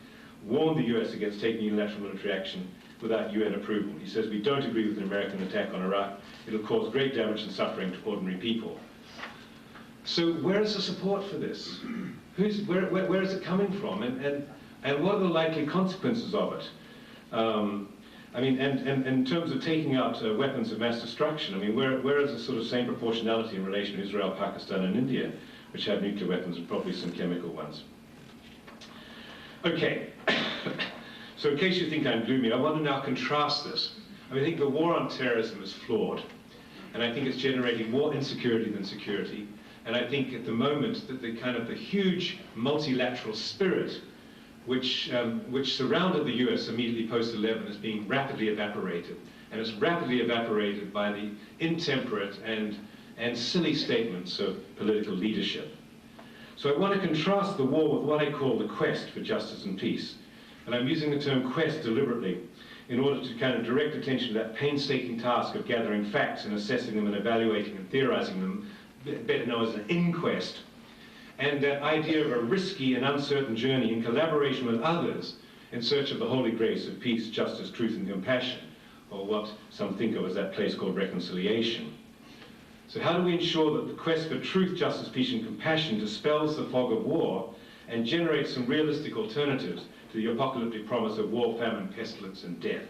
warned the US against taking unilateral military action without UN approval. He says, "We don't agree with an American attack on Iraq. It'll cause great damage and suffering to ordinary people." So where is the support for this? Where is it coming from? And what are the likely consequences of it? I mean, and in terms of taking out weapons of mass destruction, I mean, where is the sort of same proportionality in relation to Israel, Pakistan, and India, which have nuclear weapons and probably some chemical ones? Okay, so in case you think I'm gloomy, I want to now contrast this. I mean, I think the war on terrorism is flawed, and I think it's generating more insecurity than security, and I think at the moment that the kind of the huge multilateral spirit which surrounded the US immediately post-11 is being rapidly evaporated. And it's rapidly evaporated by the intemperate and silly statements of political leadership. So I want to contrast the war with what I call the quest for justice and peace. And I'm using the term quest deliberately in order to kind of direct attention to that painstaking task of gathering facts and assessing them and evaluating and theorizing them, better known as an inquest. And that idea of a risky and uncertain journey in collaboration with others in search of the holy grace of peace, justice, truth, and compassion, or what some think of as that place called reconciliation. So how do we ensure that the quest for truth, justice, peace, and compassion dispels the fog of war and generates some realistic alternatives to the apocalyptic promise of war, famine, pestilence, and death?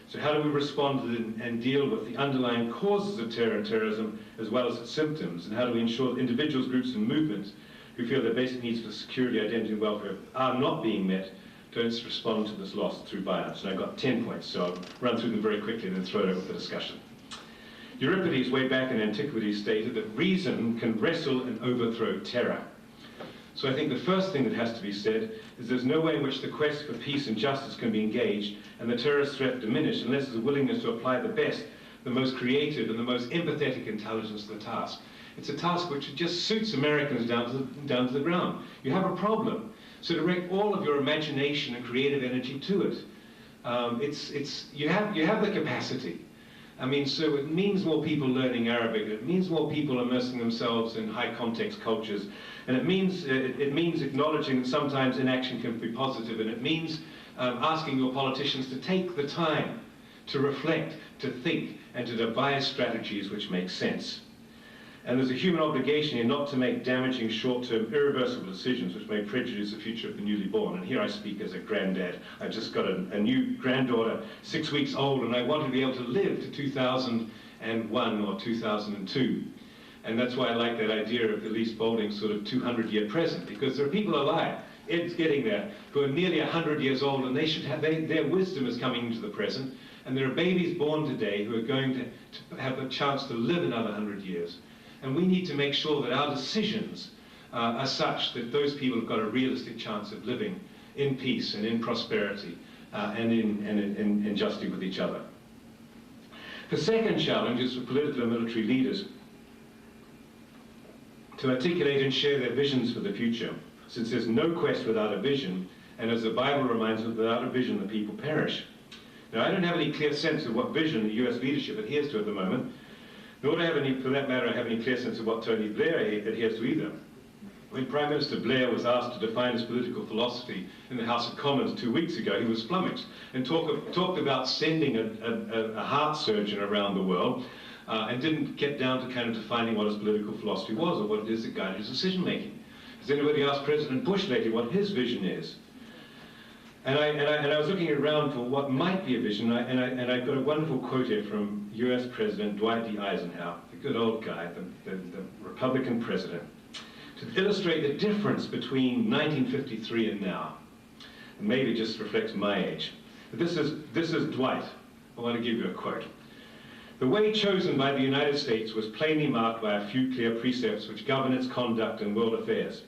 So how do we respond to and deal with the underlying causes of terror and terrorism as well as its symptoms? And how do we ensure that individuals, groups, and movements who feel their basic needs for security, identity, and welfare are not being met don't respond to this loss through violence? And I've got 10 points, so I'll run through them very quickly and then throw it over for discussion. Euripides, way back in antiquity, stated that reason can wrestle and overthrow terror. So I think the first thing that has to be said is there's no way in which the quest for peace and justice can be engaged and the terrorist threat diminished unless there's a willingness to apply the best, the most creative and the most empathetic intelligence to the task. It's a task which just suits Americans down to the ground. You have a problem, so direct all of your imagination and creative energy to it. You have the capacity. I mean, so it means more people learning Arabic, it means more people immersing themselves in high context cultures, and it means acknowledging that sometimes inaction can be positive, and it means asking your politicians to take the time to reflect, to think, and to devise strategies which make sense. And there's a human obligation here not to make damaging, short-term, irreversible decisions which may prejudice the future of the newly born. And here I speak as a granddad. I've just got a new granddaughter, 6 weeks old, and I want to be able to live to 2001 or 2002. And that's why I like that idea of Elise Boulding's sort of 200-year present, because there are people alive, Ed's getting there, who are nearly 100 years old, and they should have, their wisdom is coming into the present, and there are babies born today who are going to have a chance to live another 100 years. And we need to make sure that our decisions are such that those people have got a realistic chance of living in peace and in prosperity and in justice with each other. The second challenge is for political and military leaders to articulate and share their visions for the future, since there's no quest without a vision, and as the Bible reminds us, without a vision the people perish. Now, I don't have any clear sense of what vision the US leadership adheres to at the moment, nor do I have any, for that matter, I have any clear sense of what Tony Blair adheres to either. When Prime Minister Blair was asked to define his political philosophy in the House of Commons 2 weeks ago, he was flummoxed and talked about sending a heart surgeon around the world and didn't get down to kind of defining what his political philosophy was or what it is that guided his decision-making. Has anybody asked President Bush lately what his vision is? And I was looking around for what might be a vision, and I got a wonderful quote here from US President Dwight D. Eisenhower, the good old guy, the Republican president, to illustrate the difference between 1953 and now. And maybe it just reflects my age. But this is Dwight. I want to give you a quote. The way chosen by the United States was plainly marked by a few clear precepts which govern its conduct in world affairs.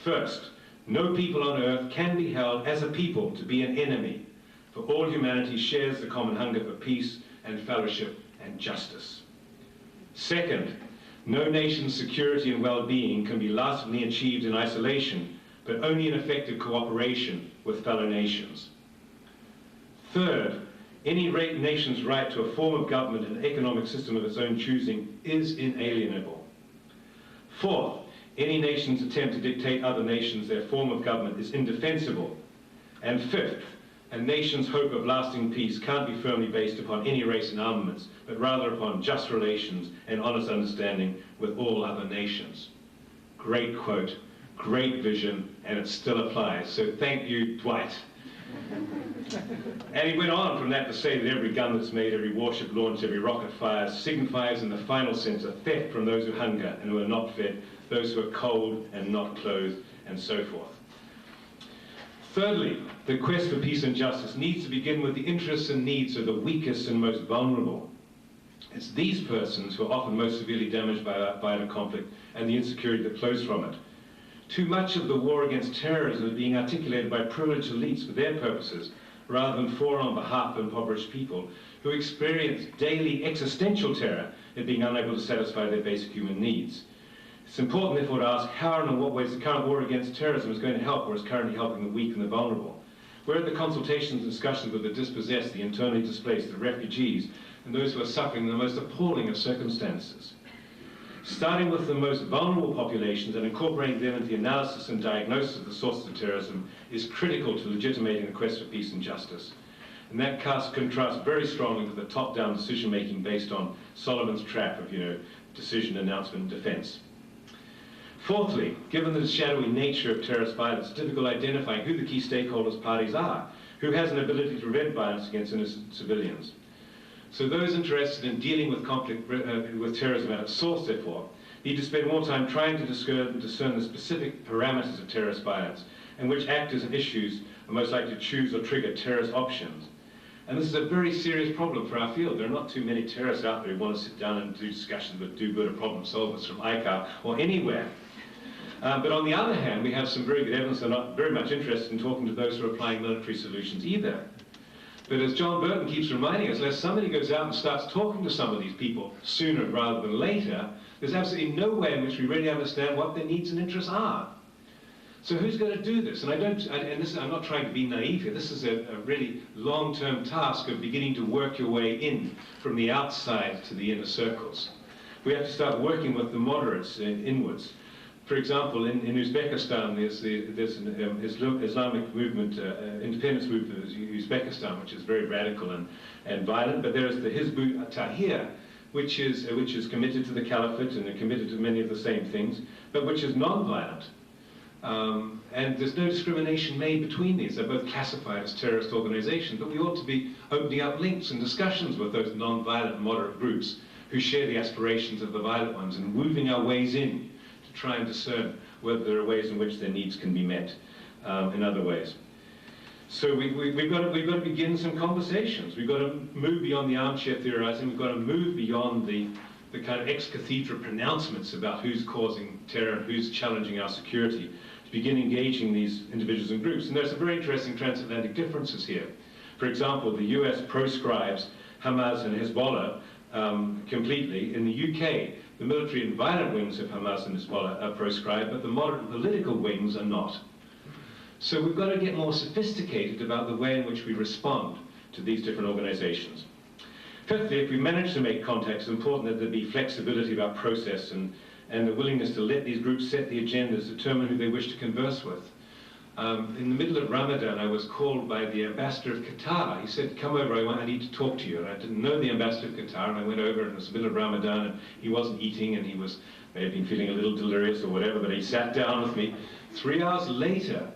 First, no people on earth can be held as a people to be an enemy, for all humanity shares the common hunger for peace and fellowship and justice. Second, no nation's security and well-being can be lastingly achieved in isolation, but only in effective cooperation with fellow nations. Third, any nation's right to a form of government and economic system of its own choosing is inalienable. Fourth, any nation's attempt to dictate other nations their form of government is indefensible. And fifth, a nation's hope of lasting peace can't be firmly based upon any race and armaments, but rather upon just relations and honest understanding with all other nations. Great quote, great vision, and it still applies. So thank you, Dwight. And he went on from that to say that every gun that's made, every warship launched, every rocket fired signifies in the final sense a theft from those who hunger and who are not fed, those who are cold and not clothed, and so forth. Thirdly, the quest for peace and justice needs to begin with the interests and needs of the weakest and most vulnerable. It's these persons who are often most severely damaged by the conflict and the insecurity that flows from it. Too much of the war against terrorism is being articulated by privileged elites for their purposes, rather than for on behalf of impoverished people who experience daily existential terror at being unable to satisfy their basic human needs. It's important, therefore, to ask how and in what ways the current war against terrorism is going to help or is currently helping the weak and the vulnerable. Where are the consultations and discussions with the dispossessed, the internally displaced, the refugees, and those who are suffering the most appalling of circumstances? Starting with the most vulnerable populations and incorporating them into the analysis and diagnosis of the sources of terrorism is critical to legitimating the quest for peace and justice. And that contrasts very strongly with the top-down decision-making based on Solomon's trap of, decision, announcement, and defense. Fourthly, given the shadowy nature of terrorist violence, it's difficult identifying who the key stakeholders parties are, who has an ability to prevent violence against innocent civilians. So those interested in dealing with conflict with terrorism at its source, therefore, need to spend more time trying to discern the specific parameters of terrorist violence and which actors and issues are most likely to choose or trigger terrorist options. And this is a very serious problem for our field. There are not too many terrorists out there who want to sit down and do discussions with do-gooder problem solvers from ICAR or anywhere. But on the other hand, we have some very good evidence they're not very much interested in talking to those who are applying military solutions either. But as John Burton keeps reminding us, unless somebody goes out and starts talking to some of these people sooner rather than later, there's absolutely no way in which we really understand what their needs and interests are. So who's going to do this? And I'm not trying to be naive here. This is a really long-term task of beginning to work your way in from the outside to the inner circles. We have to start working with the moderates inwards. For example, in Uzbekistan, there's an Islamic movement, independence movement in Uzbekistan, which is very radical and violent. But there is the Hizb ut-Tahrir, which is committed to the caliphate and committed to many of the same things, but which is non-violent. And there's no discrimination made between these. They're both classified as terrorist organizations, but we ought to be opening up links and discussions with those non-violent moderate groups who share the aspirations of the violent ones and moving our ways in to try and discern whether there are ways in which their needs can be met in other ways. So we've got to begin some conversations. We've got to move beyond the armchair theorizing. We've got to move beyond the kind of ex-cathedra pronouncements about who's causing terror, who's challenging our security, to begin engaging these individuals and groups. And there's some very interesting transatlantic differences here. For example, the US proscribes Hamas and Hezbollah completely. In the UK, the military and violent wings of Hamas and Hezbollah are proscribed, but the moderate political wings are not. So we've got to get more sophisticated about the way in which we respond to these different organizations. Fifthly, if we manage to make contact, it's important that there be flexibility about process and the willingness to let these groups set the agendas, determine who they wish to converse with. In the middle of Ramadan, I was called by the ambassador of Qatar. He said, come over, I need to talk to you. And I didn't know the ambassador of Qatar, and I went over, and it was the middle of Ramadan, and he wasn't eating, and he may have been feeling a little delirious or whatever, but he sat down with me. 3 hours later,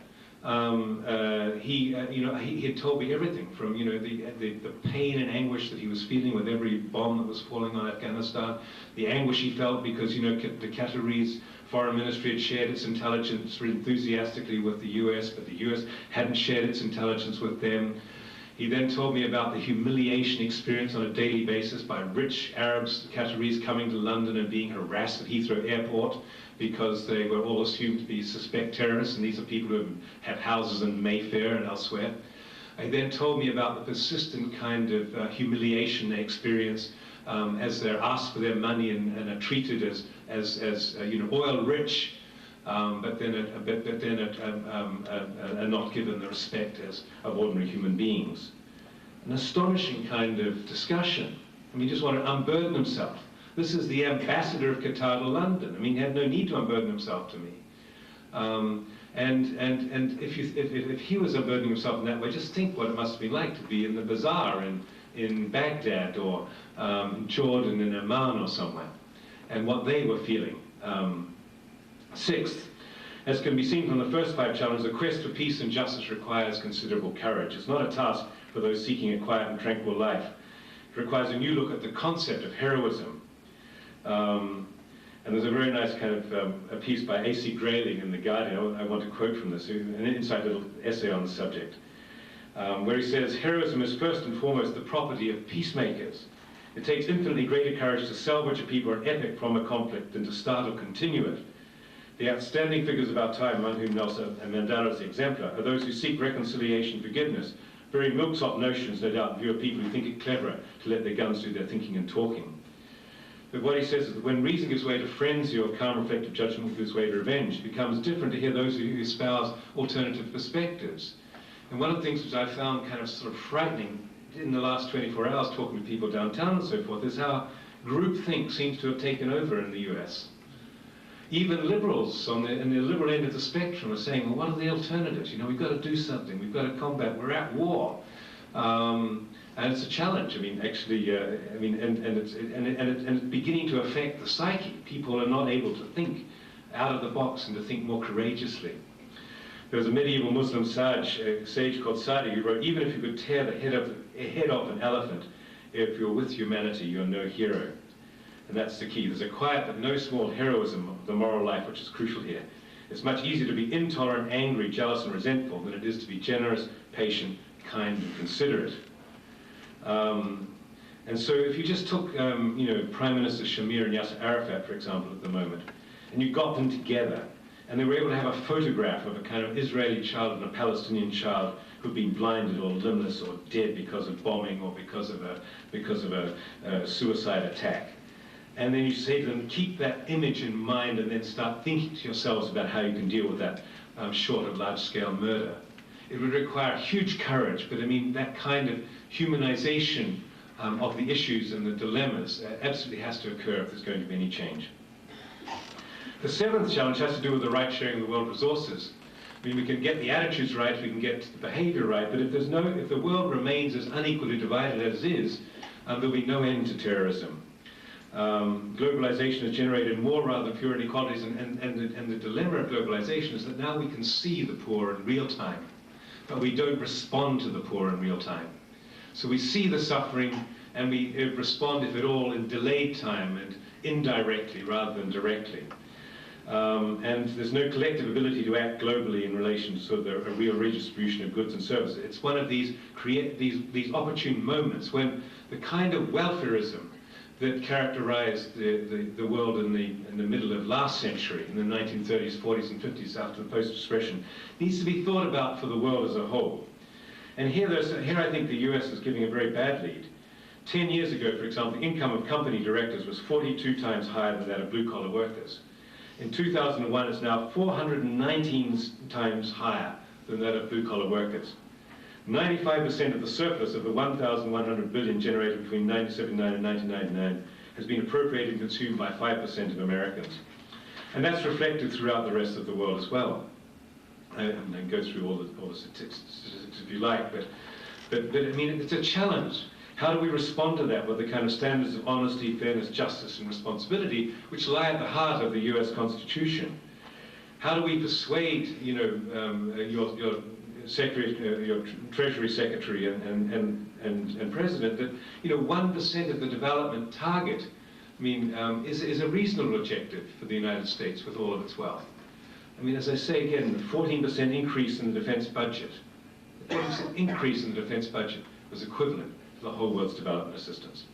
he had told me everything from the pain and anguish that he was feeling with every bomb that was falling on Afghanistan, the anguish he felt because the Qataris foreign ministry had shared its intelligence enthusiastically with the US, but the US hadn't shared its intelligence with them. He then told me about the humiliation experienced on a daily basis by rich Arabs, Qataris, coming to London and being harassed at Heathrow Airport because they were all assumed to be suspect terrorists, and these are people who have houses in Mayfair and elsewhere. He then told me about the persistent kind of humiliation they experience as they're asked for their money and are treated as oil rich, but then are not given the respect of ordinary human beings. An astonishing kind of discussion. I mean, he just wanted to unburden himself. This is the ambassador of Qatar to London. I mean, he had no need to unburden himself to me. And if he was unburdening himself in that way, just think what it must have been like to be in the bazaar in Baghdad or Jordan, in Amman or somewhere, and what they were feeling. Sixth, as can be seen from the first 5 challenges, the quest for peace and justice requires considerable courage. It's not a task for those seeking a quiet and tranquil life. It requires a new look at the concept of heroism. And there's a very nice kind of a piece by A.C. Grayling in The Guardian. I want to quote from this, an insight little essay on the subject, where he says, heroism is first and foremost the property of peacemakers. It takes infinitely greater courage to salvage a people or an epic from a conflict than to start or continue it. The outstanding figures of our time, among whom Nelson Mandela is the exemplar, are those who seek reconciliation and forgiveness, very milksop notions, no doubt, in view of people who think it cleverer to let their guns do their thinking and talking. But what he says is that when reason gives way to frenzy or calm reflective judgment gives way to revenge, it becomes different to hear those who espouse alternative perspectives. And one of the things which I found kind of sort of frightening in the last 24 hours talking to people downtown and so forth is how groupthink seems to have taken over in the US. Even liberals in the liberal end of the spectrum are saying, well, what are the alternatives? We've got to do something. We've got to combat. We're at war. And it's a challenge. I mean, actually, and it's beginning to affect the psyche. People are not able to think out of the box and to think more courageously. There was a medieval Muslim sage called Sadi who wrote, even if you could tear the head off an elephant, if you're with humanity, you're no hero. And that's the key. There's a quiet but no small heroism of the moral life which is crucial here. It's much easier to be intolerant, angry, jealous, and resentful than it is to be generous, patient, kind, and considerate. And so if you just took, Prime Minister Shamir and Yasser Arafat, for example, at the moment, and you got them together, And they were able to have a photograph of a kind of Israeli child and a Palestinian child who'd been blinded or limbless or dead because of bombing or because of a suicide attack. And then you say to them, keep that image in mind and then start thinking to yourselves about how you can deal with that short of large-scale murder. It would require huge courage, but I mean, that kind of humanization of the issues and the dilemmas absolutely has to occur if there's going to be any change. The seventh challenge has to do with the right sharing of the world resources. I mean, we can get the attitudes right, we can get the behavior right, but if the world remains as unequally divided as it is, there'll be no end to terrorism. Globalization has generated more rather than fewer inequalities, and the dilemma of globalization is that now we can see the poor in real time, but we don't respond to the poor in real time. So we see the suffering, and we respond, if at all, in delayed time and indirectly rather than directly. And there's no collective ability to act globally in relation to sort of a real redistribution of goods and services. It's one of these opportune moments when the kind of welfarism that characterized the world in the middle of last century, in the 1930s, 40s, and 50s after the post-expression, needs to be thought about for the world as a whole. And here I think the US is giving a very bad lead. 10 years ago, for example, the income of company directors was 42 times higher than that of blue-collar workers. In 2001, it's now 419 times higher than that of blue-collar workers. 95% of the surplus of the 1,100 billion generated between 1979 and 1999 has been appropriated and consumed by 5% of Americans. And that's reflected throughout the rest of the world as well. I can go through all the statistics if you like, but I mean, it's a challenge. How do we respond to that with the kind of standards of honesty, fairness, justice, and responsibility which lie at the heart of the US Constitution? How do we persuade, your Secretary, your Treasury Secretary and President that 1% of the development target, I mean, is a reasonable objective for the United States with all of its wealth? I mean, as I say again, the 14% increase in the defense budget, the 14% increase in the defense budget was equivalent to the whole world's development assistance.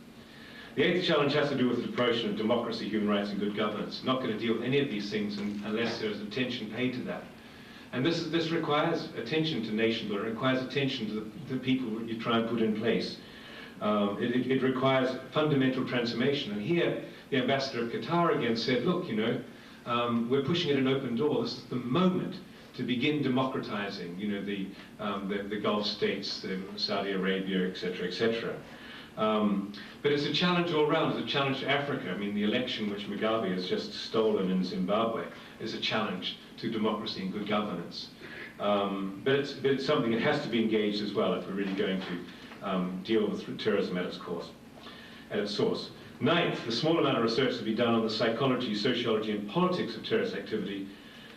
The eighth challenge has to do with the promotion of democracy, human rights, and good governance. I'm not going to deal with any of these things unless there is attention paid to that. And this requires attention to nation building, it requires attention to the people that you try and put in place. It requires fundamental transformation. And here, the ambassador of Qatar again said, look, we're pushing at an open door. This is the moment to begin democratizing, the Gulf states, Saudi Arabia, et cetera, et cetera. But it's a challenge all around. It's a challenge to Africa. I mean, the election which Mugabe has just stolen in Zimbabwe is a challenge to democracy and good governance. But it's something that has to be engaged as well if we're really going to deal with terrorism at its source. Ninth, the small amount of research to be done on the psychology, sociology, and politics of terrorist activity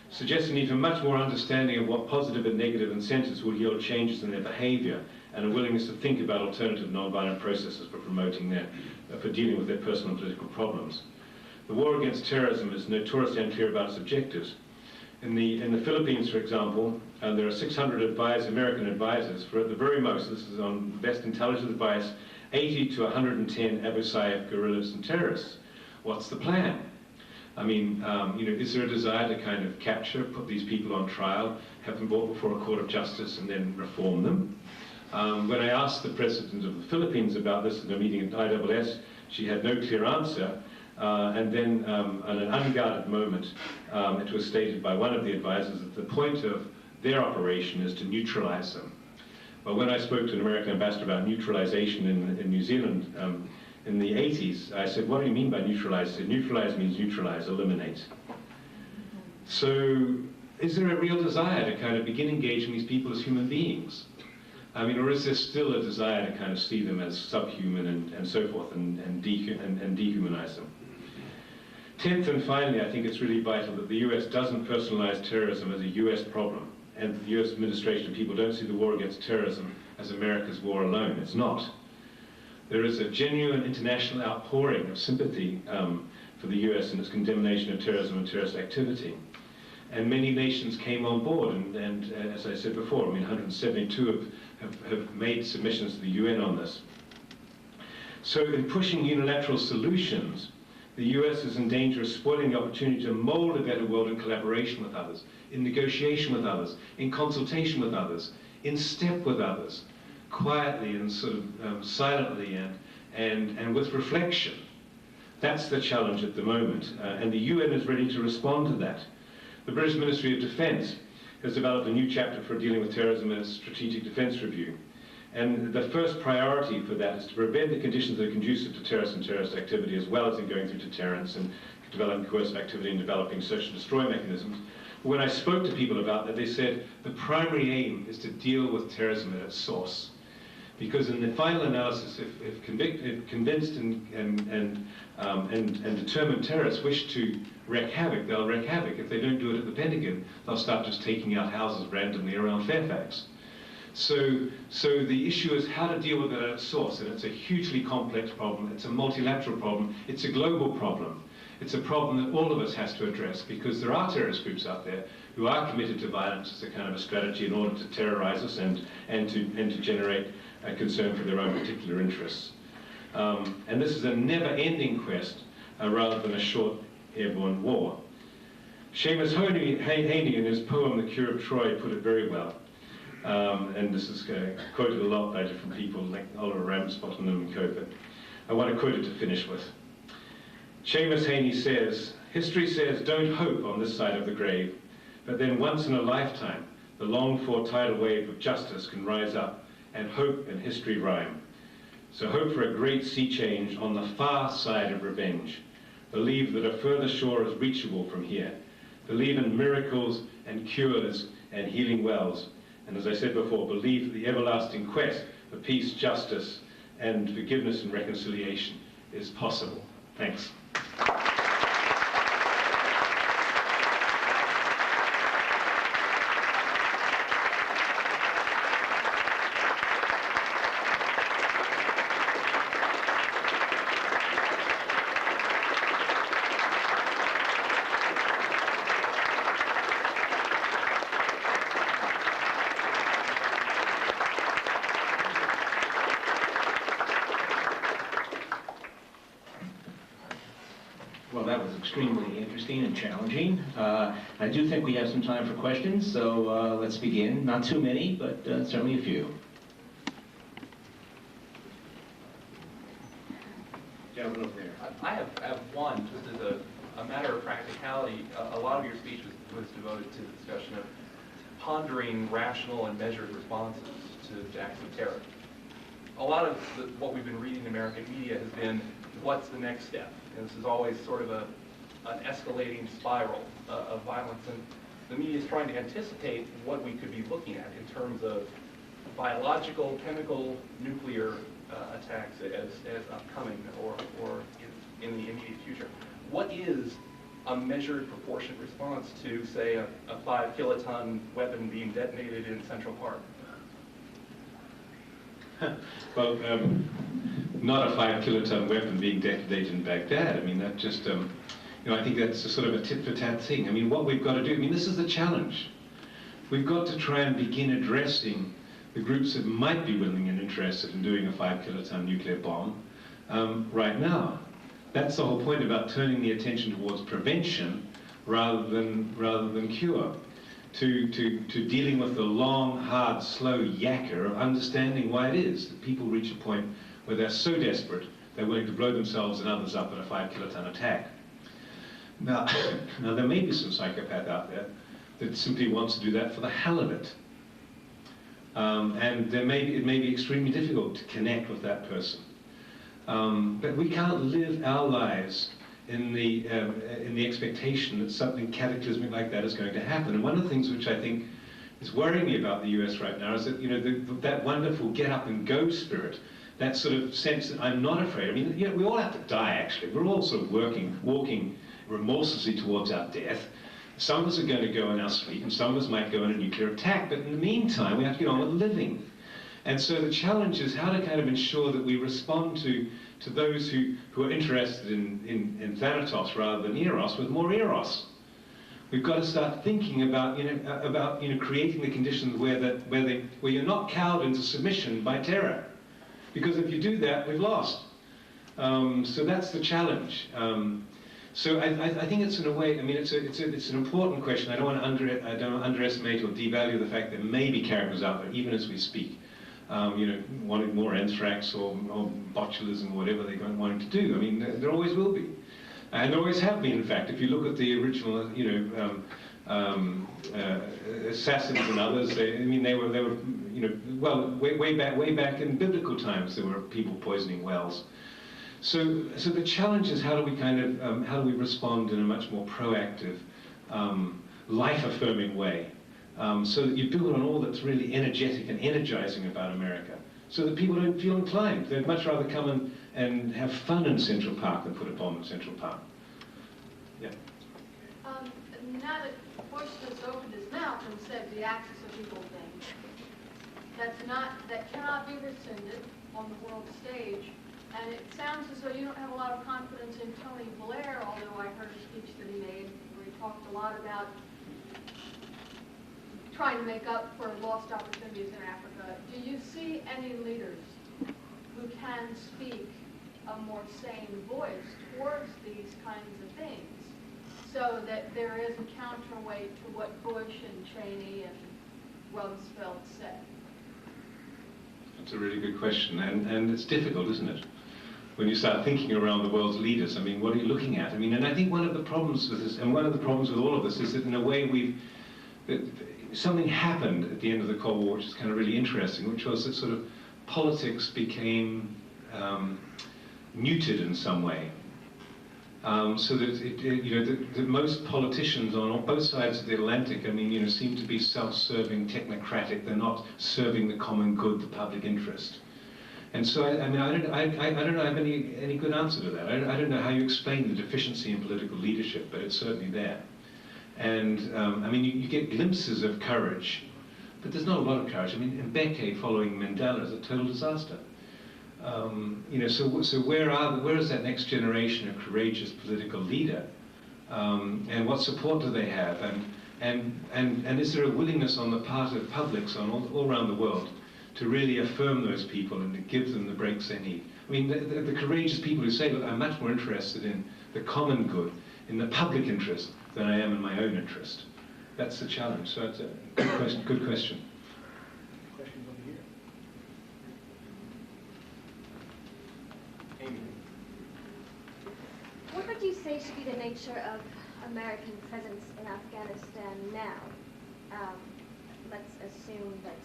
suggests a need for much more understanding of what positive and negative incentives will yield changes in their behavior and a willingness to think about alternative nonviolent processes for dealing with their personal and political problems. The war against terrorism is notoriously unclear about its objectives. In the Philippines, for example, there are 600 American advisors for, at the very most, this is on best intelligence advice, 80 to 110 Abu Sayyaf guerrillas and terrorists. What's the plan? I mean, is there a desire to kind of capture, put these people on trial, have them brought before a court of justice, and then reform them? When I asked the president of the Philippines about this at a meeting at ISS, she had no clear answer. And then, at an unguarded moment, it was stated by one of the advisors that the point of their operation is to neutralize them. But when I spoke to an American ambassador about neutralization in New Zealand in the 80s, I said, what do you mean by neutralize? He said, neutralize means neutralize, eliminate. So is there a real desire to kind of begin engaging these people as human beings? I mean, or is there still a desire to kind of see them as subhuman and so forth and dehumanize them? 10th and finally, I think it's really vital that the US doesn't personalize terrorism as a US problem, and the US administration and people don't see the war against terrorism as America's war alone. It's not. There is a genuine international outpouring of sympathy for the US in its condemnation of terrorism and terrorist activity. And many nations came on board, and as I said before, I mean, 172 have made submissions to the UN on this. So in pushing unilateral solutions, The US is in danger of spoiling the opportunity to mold a better world in collaboration with others, in negotiation with others, in consultation with others, in step with others, quietly and sort of silently and with reflection. That's the challenge at the moment, and the UN is ready to respond to that. The British Ministry of Defence has developed a new chapter for dealing with terrorism in its Strategic Defence Review. And the first priority for that is to prevent the conditions that are conducive to terrorism and terrorist activity, as well as in going through deterrence and developing coercive activity and developing search and destroy mechanisms. When I spoke to people about that, they said the primary aim is to deal with terrorism at its source. Because in the final analysis, if convinced and determined terrorists wish to wreak havoc, they'll wreak havoc. If they don't do it at the Pentagon, they'll start just taking out houses randomly around Fairfax. So the issue is how to deal with it at its source, and it's a hugely complex problem. It's a multilateral problem. It's a global problem. It's a problem that all of us has to address, because there are terrorist groups out there who are committed to violence as a kind of a strategy in order to terrorize us and to generate a concern for their own particular interests. And this is a never-ending quest rather than a short airborne war. Seamus Heaney, in his poem The Cure of Troy, put it very well. And this is quoted a lot by different people, like Oliver Ramsbottom and co. But I want to quote it to finish with. Seamus Heaney says, "History says don't hope on this side of the grave, but then once in a lifetime, the longed-for tidal wave of justice can rise up, and hope and history rhyme. So hope for a great sea change on the far side of revenge. Believe that a further shore is reachable from here. Believe in miracles and cures and healing wells. And as I said before, believe that the everlasting quest for peace, justice, and forgiveness and reconciliation is possible." Thanks. Well, that was extremely interesting and challenging. I do think we have some time for questions, so let's begin. Not too many, but certainly a few. Gentleman over there. I have one, just as a matter of practicality. A lot of your speech was devoted to the discussion of pondering rational and measured responses to acts of terror. A lot of what we've been reading in American media has been, what's the next step? And this is always sort of an escalating spiral of violence. And the media is trying to anticipate what we could be looking at in terms of biological, chemical, nuclear attacks as upcoming or in the immediate future. What is a measured proportionate response to, say, a 5-kiloton weapon being detonated in Central Park? Well, not a 5-kiloton weapon being detonated in Baghdad. I mean, that just, you know, I think that's a sort of a tit-for-tat thing. I mean, what we've got to do, I mean, this is the challenge. We've got to try and begin addressing the groups that might be willing and interested in doing a 5-kiloton nuclear bomb right now. That's the whole point about turning the attention towards prevention rather than cure. To dealing with the long, hard, slow yakka of understanding why it is that people reach a point where they're so desperate they're willing to blow themselves and others up in a 5-kiloton attack. Now there may be some psychopath out there that simply wants to do that for the hell of it. And it may be extremely difficult to connect with that person. But we can't live our lives in the expectation that something cataclysmic like that is going to happen. And one of the things which I think is worrying me about the US right now is that, you know, that wonderful get up and go spirit, that sort of sense that I'm not afraid. I mean, you know, we all have to die, actually. We're all sort of walking remorselessly towards our death. Some of us are going to go in our sleep, and some of us might go in a nuclear attack, but in the meantime, we have to get on with living. And so the challenge is how to kind of ensure that we respond to those who are interested in Thanatos rather than Eros with more Eros. We've got to start thinking about creating the conditions where you're not cowed into submission by terror, because if you do that, we've lost. So that's the challenge. So I think it's in a way, I mean, it's an important question. I don't want to underestimate or devalue the fact that maybe characters out there, even as we speak, wanting more anthrax or botulism, or whatever they're wanting to do. I mean, there always will be. And there always have been, in fact. If you look at the original, assassins and others, they were, well, way back in biblical times, there were people poisoning wells. So the challenge is how do we respond in a much more proactive, life-affirming way, so that you build on all that's really energetic and energizing about America, so that people don't feel inclined. They'd much rather come and have fun in Central Park than put a bomb in Central Park. Yeah. Now that Bush has opened his mouth and said the Axis of Evil thing, that cannot be rescinded on the world stage. And it sounds as though you don't have a lot of confidence in Tony Blair, although I heard a speech that he made where he talked a lot about trying to make up for lost opportunities in Africa. Do you see any leaders who can speak a more sane voice towards these kinds of things so that there is a counterweight to what Bush and Cheney and Rumsfeld said? That's a really good question, and it's difficult, isn't it? When you start thinking around the world's leaders, I mean, what are you looking at? I mean, and I think one of the problems with this, and one of the problems with all of this, is that in a way something happened at the end of the Cold War, which is kind of really interesting, which was that sort of politics became muted in some way. So that that most politicians on both sides of the Atlantic, I mean, seem to be self-serving, technocratic. They're not serving the common good, the public interest. And so, I don't know, I don't have any good answer to that. I don't know how you explain the deficiency in political leadership, but it's certainly there. And, I mean, you get glimpses of courage, but there's not a lot of courage. I mean, Mbeki following Mandela is a total disaster. So where is that next generation of courageous political leader? And what support do they have? And is there a willingness on the part of publics all around the world to really affirm those people and to give them the breaks they need? I mean, the courageous people who say, look, I'm much more interested in the common good, in the public interest, than I am in my own interest. That's the challenge. So that's a good question. Good question. Questions over here. Amy. What would you say should be the nature of American presence in Afghanistan now? Let's assume that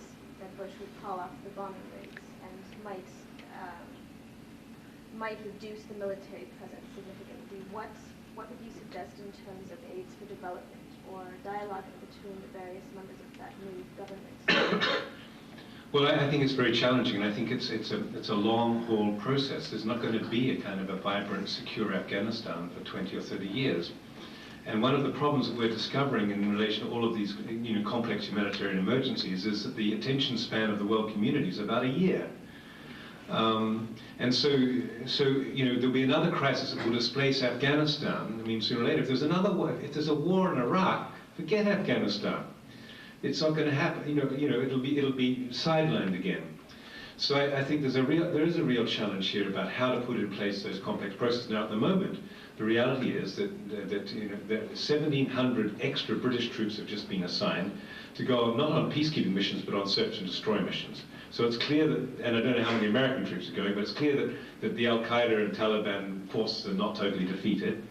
Bush would call off the bombing raids and might reduce the military presence significantly. What would you suggest in terms of aids for development or dialogue between the various members of that new government? Well, I think it's very challenging, and I think it's a long-haul process. There's not going to be a kind of a vibrant, secure Afghanistan for 20 or 30 years. And one of the problems that we're discovering in relation to all of these complex humanitarian emergencies is that the attention span of the world community is about a year. And so there'll be another crisis that will displace Afghanistan. I mean, sooner or later, if there's a war in Iraq, forget Afghanistan. It's not going to happen. It'll be sidelined again. So I think there is a real challenge here about how to put in place those complex processes. Now, at the moment, the reality is that 1,700 extra British troops have just been assigned to go not on peacekeeping missions, but on search and destroy missions. So it's clear that, and I don't know how many American troops are going, but it's clear that the Al-Qaeda and Taliban forces are not totally defeated.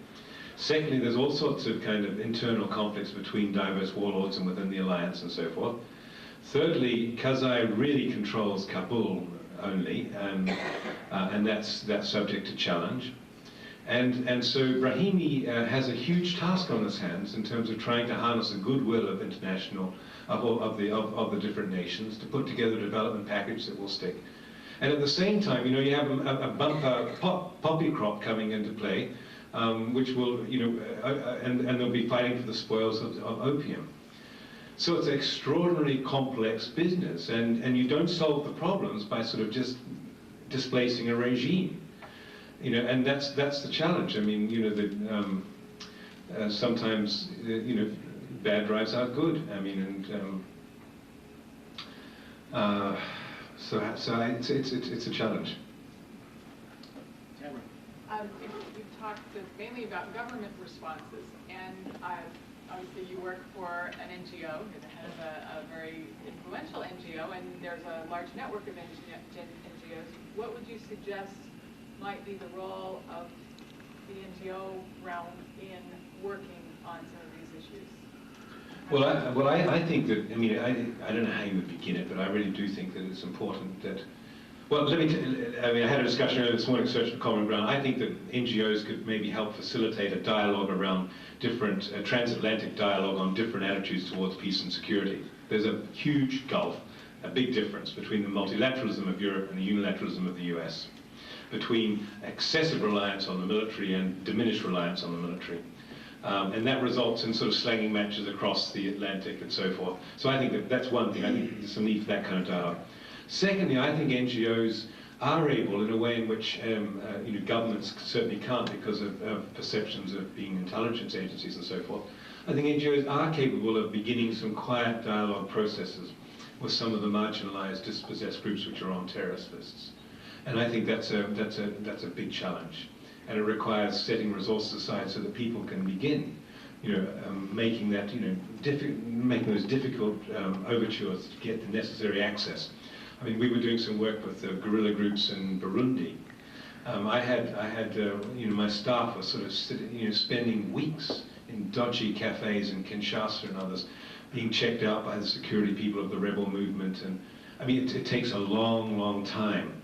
Secondly, there's all sorts of kind of internal conflicts between diverse warlords and within the alliance and so forth. Thirdly, Karzai really controls Kabul only, and that's subject to challenge. And so Brahimi has a huge task on his hands in terms of trying to harness the goodwill of the different nations to put together a development package that will stick. And at the same time, you have a bumper poppy crop coming into play, which will, and they'll be fighting for the spoils of opium. So it's an extraordinarily complex business, and you don't solve the problems by sort of just displacing a regime. And that's the challenge. I mean, sometimes bad drives out good. I mean, and it's a challenge. Tamara. You've talked mainly about government responses, and obviously you work for an NGO, you're the head of a very influential NGO, and there's a large network of NGOs. What would you suggest might be the role of the NGO realm in working on some of these issues? Well, I think that, I mean, I don't know how you would begin it, but I really do think that it's important that, well, I had a discussion earlier this morning, Search for Common Ground. I think that NGOs could maybe help facilitate a dialogue around different, transatlantic dialogue on different attitudes towards peace and security. There's a huge gulf, a big difference between the multilateralism of Europe and the unilateralism of the US, between excessive reliance on the military and diminished reliance on the military. And that results in sort of slanging matches across the Atlantic and so forth. So I think that that's one thing. I think there's some need for that kind of dialogue. Secondly, I think NGOs are able, in a way in which governments certainly can't because of perceptions of being intelligence agencies and so forth. I think NGOs are capable of beginning some quiet dialogue processes with some of the marginalized, dispossessed groups which are on terrorist lists. And I think that's a big challenge. And it requires setting resources aside so that people can begin, making that, making those difficult overtures to get the necessary access. I mean, we were doing some work with guerrilla groups in Burundi. I had my staff were sort of spending weeks in dodgy cafes in Kinshasa and others, being checked out by the security people of the rebel movement. And I mean, it takes a long, long time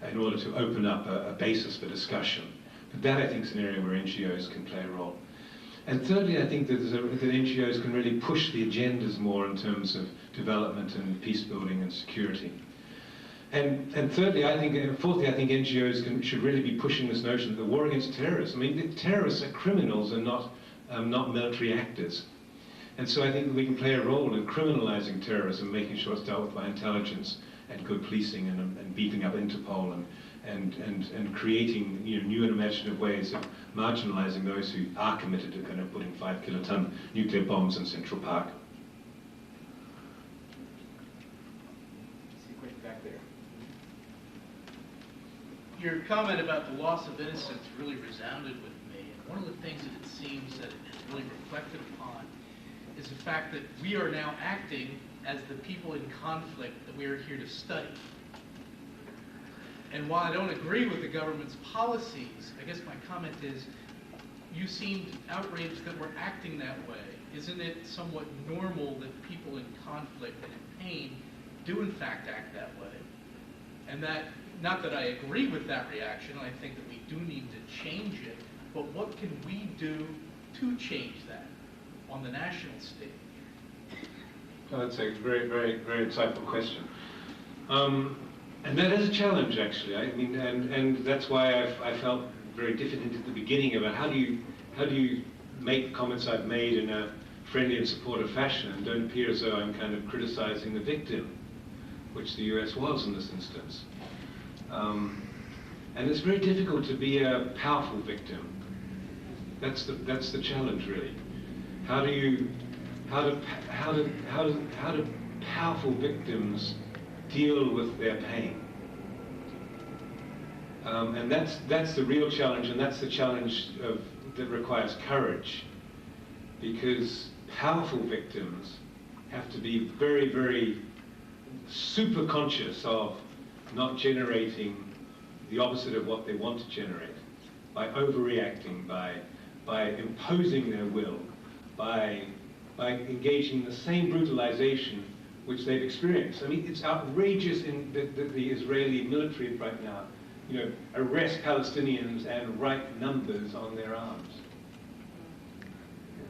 in order to open up a basis for discussion. But that, I think, is an area where NGOs can play a role. And thirdly, I think that NGOs can really push the agendas more in terms of development and peace building and security. And thirdly, I think, fourthly, I think NGOs should really be pushing this notion of the war against terrorists. I mean, the terrorists are criminals and not military actors. And so I think that we can play a role in criminalizing terrorism, making sure it's dealt with by intelligence and good policing and beefing up Interpol and creating new and imaginative ways of marginalizing those who are committed to kind of putting 5-kiloton nuclear bombs in Central Park. Back there. Your comment about the loss of innocence really resounded with me. And one of the things that it seems that it has really reflected upon is the fact that we are now acting as the people in conflict that we are here to study. And while I don't agree with the government's policies, I guess my comment is, you seemed outraged that we're acting that way. Isn't it somewhat normal that people in conflict and in pain do in fact act that way? And that, not that I agree with that reaction, I think that we do need to change it, but what can we do to change that on the national stage? Well, that's a very, very, very insightful question. And that is a challenge, actually. I mean, and that's why I felt very diffident at the beginning about how do you make the comments I've made in a friendly and supportive fashion and don't appear as though I'm kind of criticizing the victim, which the US was in this instance. And it's very difficult to be a powerful victim. That's the challenge, really. How do powerful victims deal with their pain? And that's the real challenge, and that's the challenge that requires courage, because powerful victims have to be very, very super conscious of not generating the opposite of what they want to generate, by overreacting, by imposing their will, by engaging in the same brutalization which they've experienced. I mean, it's outrageous in the Israeli military right now, arrest Palestinians and write numbers on their arms.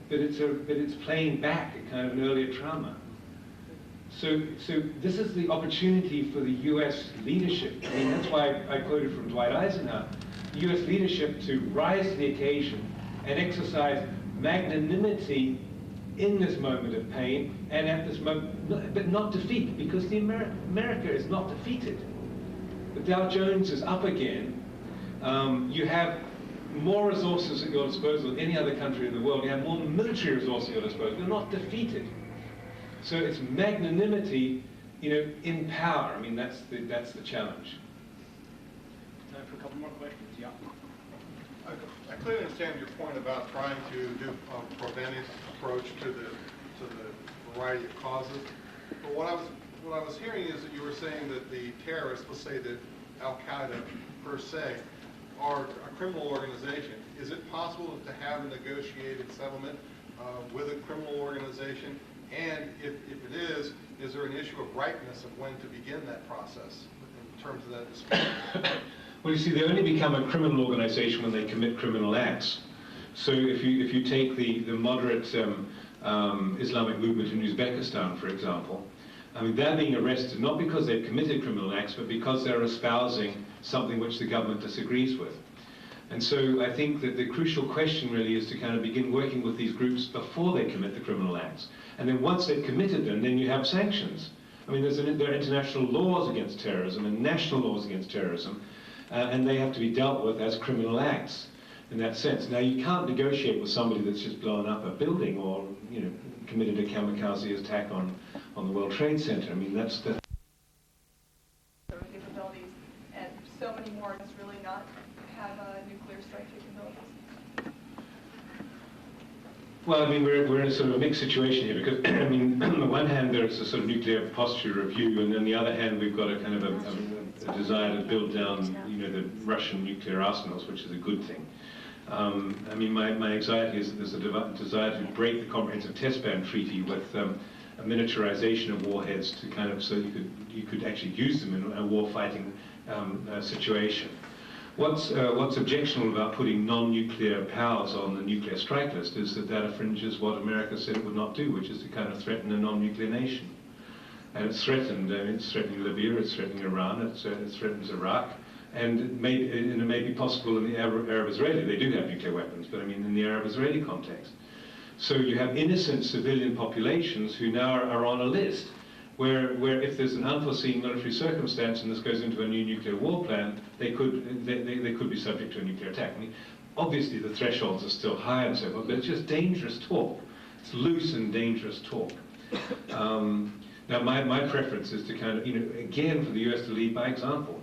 But it's playing back a kind of an earlier trauma. So this is the opportunity for the U.S. leadership. I mean, that's why I quoted from Dwight Eisenhower, the U.S. leadership to rise to the occasion and exercise magnanimity in this moment of pain and at this moment, but not defeat, because America is not defeated. The Dow Jones is up again. You have more resources at your disposal than any other country in the world. You have more military resources at your disposal. You're not defeated. So it's magnanimity, in power. I mean, that's the challenge. Time for a couple more questions. Yeah. I clearly understand your point about trying to do a preventive approach to the variety of causes. But what I was hearing is that you were saying that the terrorists, let's say that Al-Qaeda per se, are a criminal organization. Is it possible to have a negotiated settlement with a criminal organization? And if it is there an issue of ripeness of when to begin that process in terms of that dispute? Well, you see, they only become a criminal organization when they commit criminal acts. So if you take the moderate Islamic movement in Uzbekistan, for example, I mean, they're being arrested not because they've committed criminal acts, but because they're espousing something which the government disagrees with. And so I think that the crucial question really is to kind of begin working with these groups before they commit the criminal acts. And then once they've committed them, then you have sanctions. I mean, there are international laws against terrorism and national laws against terrorism, and they have to be dealt with as criminal acts in that sense. Now, you can't negotiate with somebody that's just blown up a building or, you know, committed a kamikaze attack on the World Trade Center. I mean, that's the capabilities, and so many more does really not have nuclear strike capabilities. Well, I mean, we're in a sort of a mixed situation here because, I mean, on the one hand, there's a sort of nuclear posture review, and on the other hand, we've got a kind of a desire to build down, you know, the Russian nuclear arsenals, which is a good thing. I mean, my anxiety is that there's a desire to break the Comprehensive Test Ban Treaty with a miniaturization of warheads to kind of, so you could actually use them in a war-fighting situation. What's objectionable about putting non-nuclear powers on the nuclear strike list is that infringes what America said it would not do, which is to kind of threaten a non-nuclear nation. And it's threatened. It's threatening Libya, it's threatening Iran, it threatens Iraq, and it may be possible in the Arab-Israeli. They do have nuclear weapons, but I mean in the Arab-Israeli context. So you have innocent civilian populations who now are on a list where if there's an unforeseen military circumstance and this goes into a new nuclear war plan, they could be subject to a nuclear attack. I mean, obviously the thresholds are still high and so forth, but it's just dangerous talk. It's loose and dangerous talk. Now my preference is to kind of, you know, again for the US to lead by example.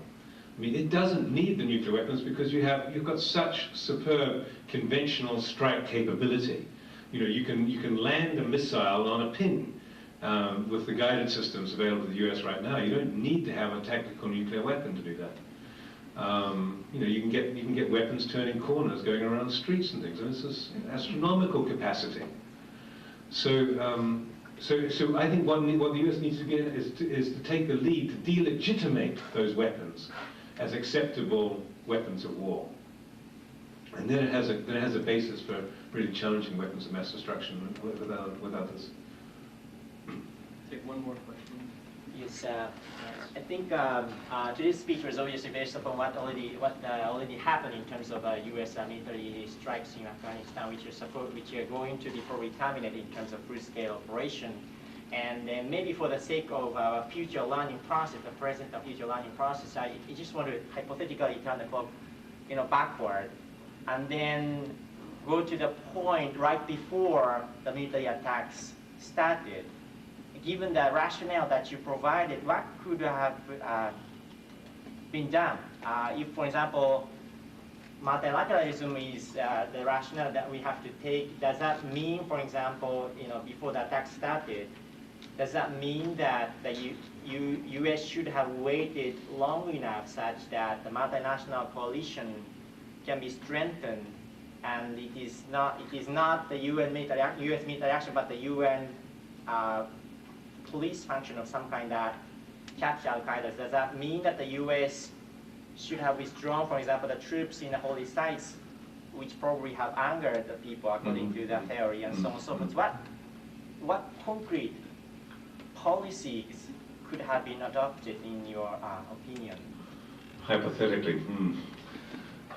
I mean, it doesn't need the nuclear weapons because you've got such superb conventional strike capability. You know, you can land a missile on a pin. With the guided systems available to the US right now, you don't need to have a tactical nuclear weapon to do that. You know, you can get weapons turning corners, going around the streets and things. And this is astronomical capacity. So, so I think what the US needs to get is to take the lead to delegitimate those weapons as acceptable weapons of war. And then it has a basis for really challenging weapons of mass destruction with others. Take one more question. Yes, I think today's speech was obviously based upon what already happened in terms of U.S. military strikes in Afghanistan, which are going to be probably terminated in terms of full-scale operation. And maybe for the sake of future learning process, the present and future learning process, I just want to hypothetically turn the clock, you know, backward, and then go to the point right before the military attacks started. Given the rationale that you provided, what could have been done? If, for example, multilateralism is the rationale that we have to take, does that mean, for example, you know, before the attack started, does that mean that the U.S. should have waited long enough such that the multinational coalition can be strengthened, and it is not the U.S. military action, but the UN police function of some kind that capture Al-Qaeda? Does that mean that the U.S. should have withdrawn, for example, the troops in the holy sites, which probably have angered the people according to that theory, and so on and so forth? What concrete policies could have been adopted in your opinion? Hypothetically,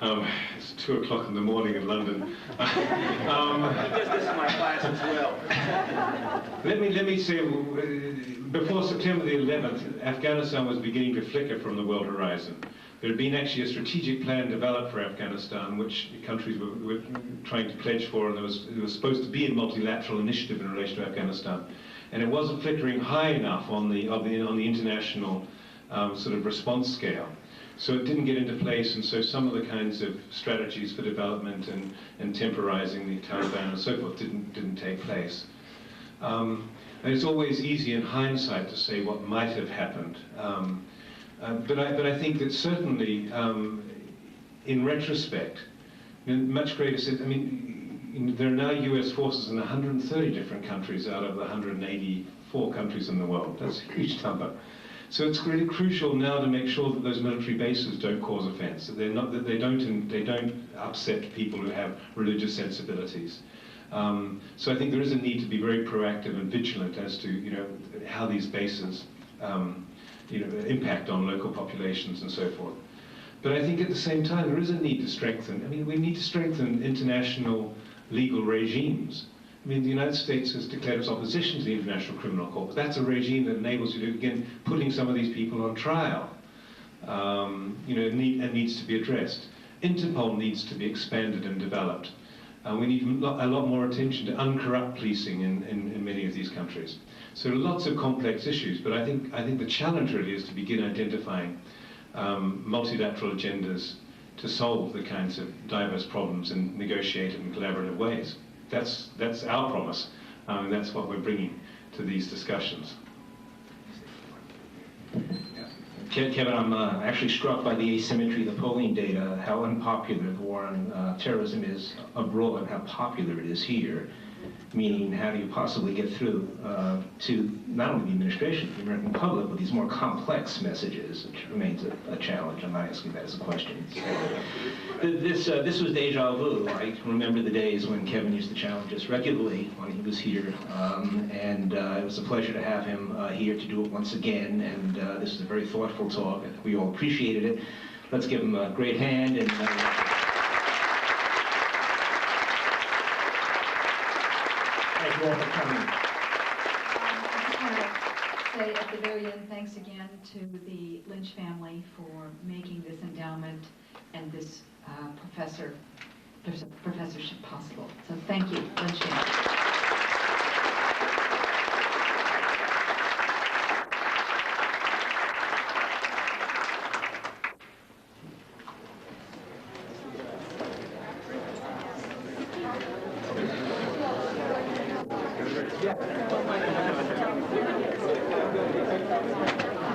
it's 2 o'clock in the morning in London. Because this is my class as well. Let me say, before September the 11th, Afghanistan was beginning to flicker from the world horizon. There had been actually a strategic plan developed for Afghanistan, which countries were trying to pledge for, and it was supposed to be a multilateral initiative in relation to Afghanistan. And it wasn't flickering high enough on the international sort of response scale. So it didn't get into place, and so some of the kinds of strategies for development and temporizing the Taliban and so forth didn't take place. And it's always easy in hindsight to say what might have happened. But I think that certainly, in retrospect, much greater sense, I mean, there are now US forces in 130 different countries out of the 184 countries in the world. That's a huge number. So it's really crucial now to make sure that those military bases don't cause offense, that they don't upset people who have religious sensibilities. So I think there is a need to be very proactive and vigilant as to how these bases impact on local populations and so forth. But I think at the same time there is a need to strengthen. I mean, we need to strengthen international legal regimes. I mean, the United States has declared its opposition to the International Criminal Court, but that's a regime that enables you to begin putting some of these people on trial. And needs to be addressed. Interpol needs to be expanded and developed. We need a lot more attention to uncorrupt policing in many of these countries. So lots of complex issues, but I think the challenge really is to begin identifying multilateral agendas to solve the kinds of diverse problems in negotiated and collaborative ways. That's our promise, and that's what we're bringing to these discussions. Kevin, I'm actually struck by the asymmetry of the polling data, how unpopular the war on terrorism is abroad and how popular it is here. Meaning, how do you possibly get through to not only the administration, but the American public with these more complex messages, which remains a challenge. I'm not asking that as a question. This was deja vu. I remember the days when Kevin used to challenge us regularly when he was here, and it was a pleasure to have him here to do it once again, and this was a very thoughtful talk. I think we all appreciated it. Let's give him a great hand. And. Thank you all for coming. I just want to say at the very end, thanks again to the Lynch family for making this endowment and this professorship possible. So thank you, Lynch family. Yeah.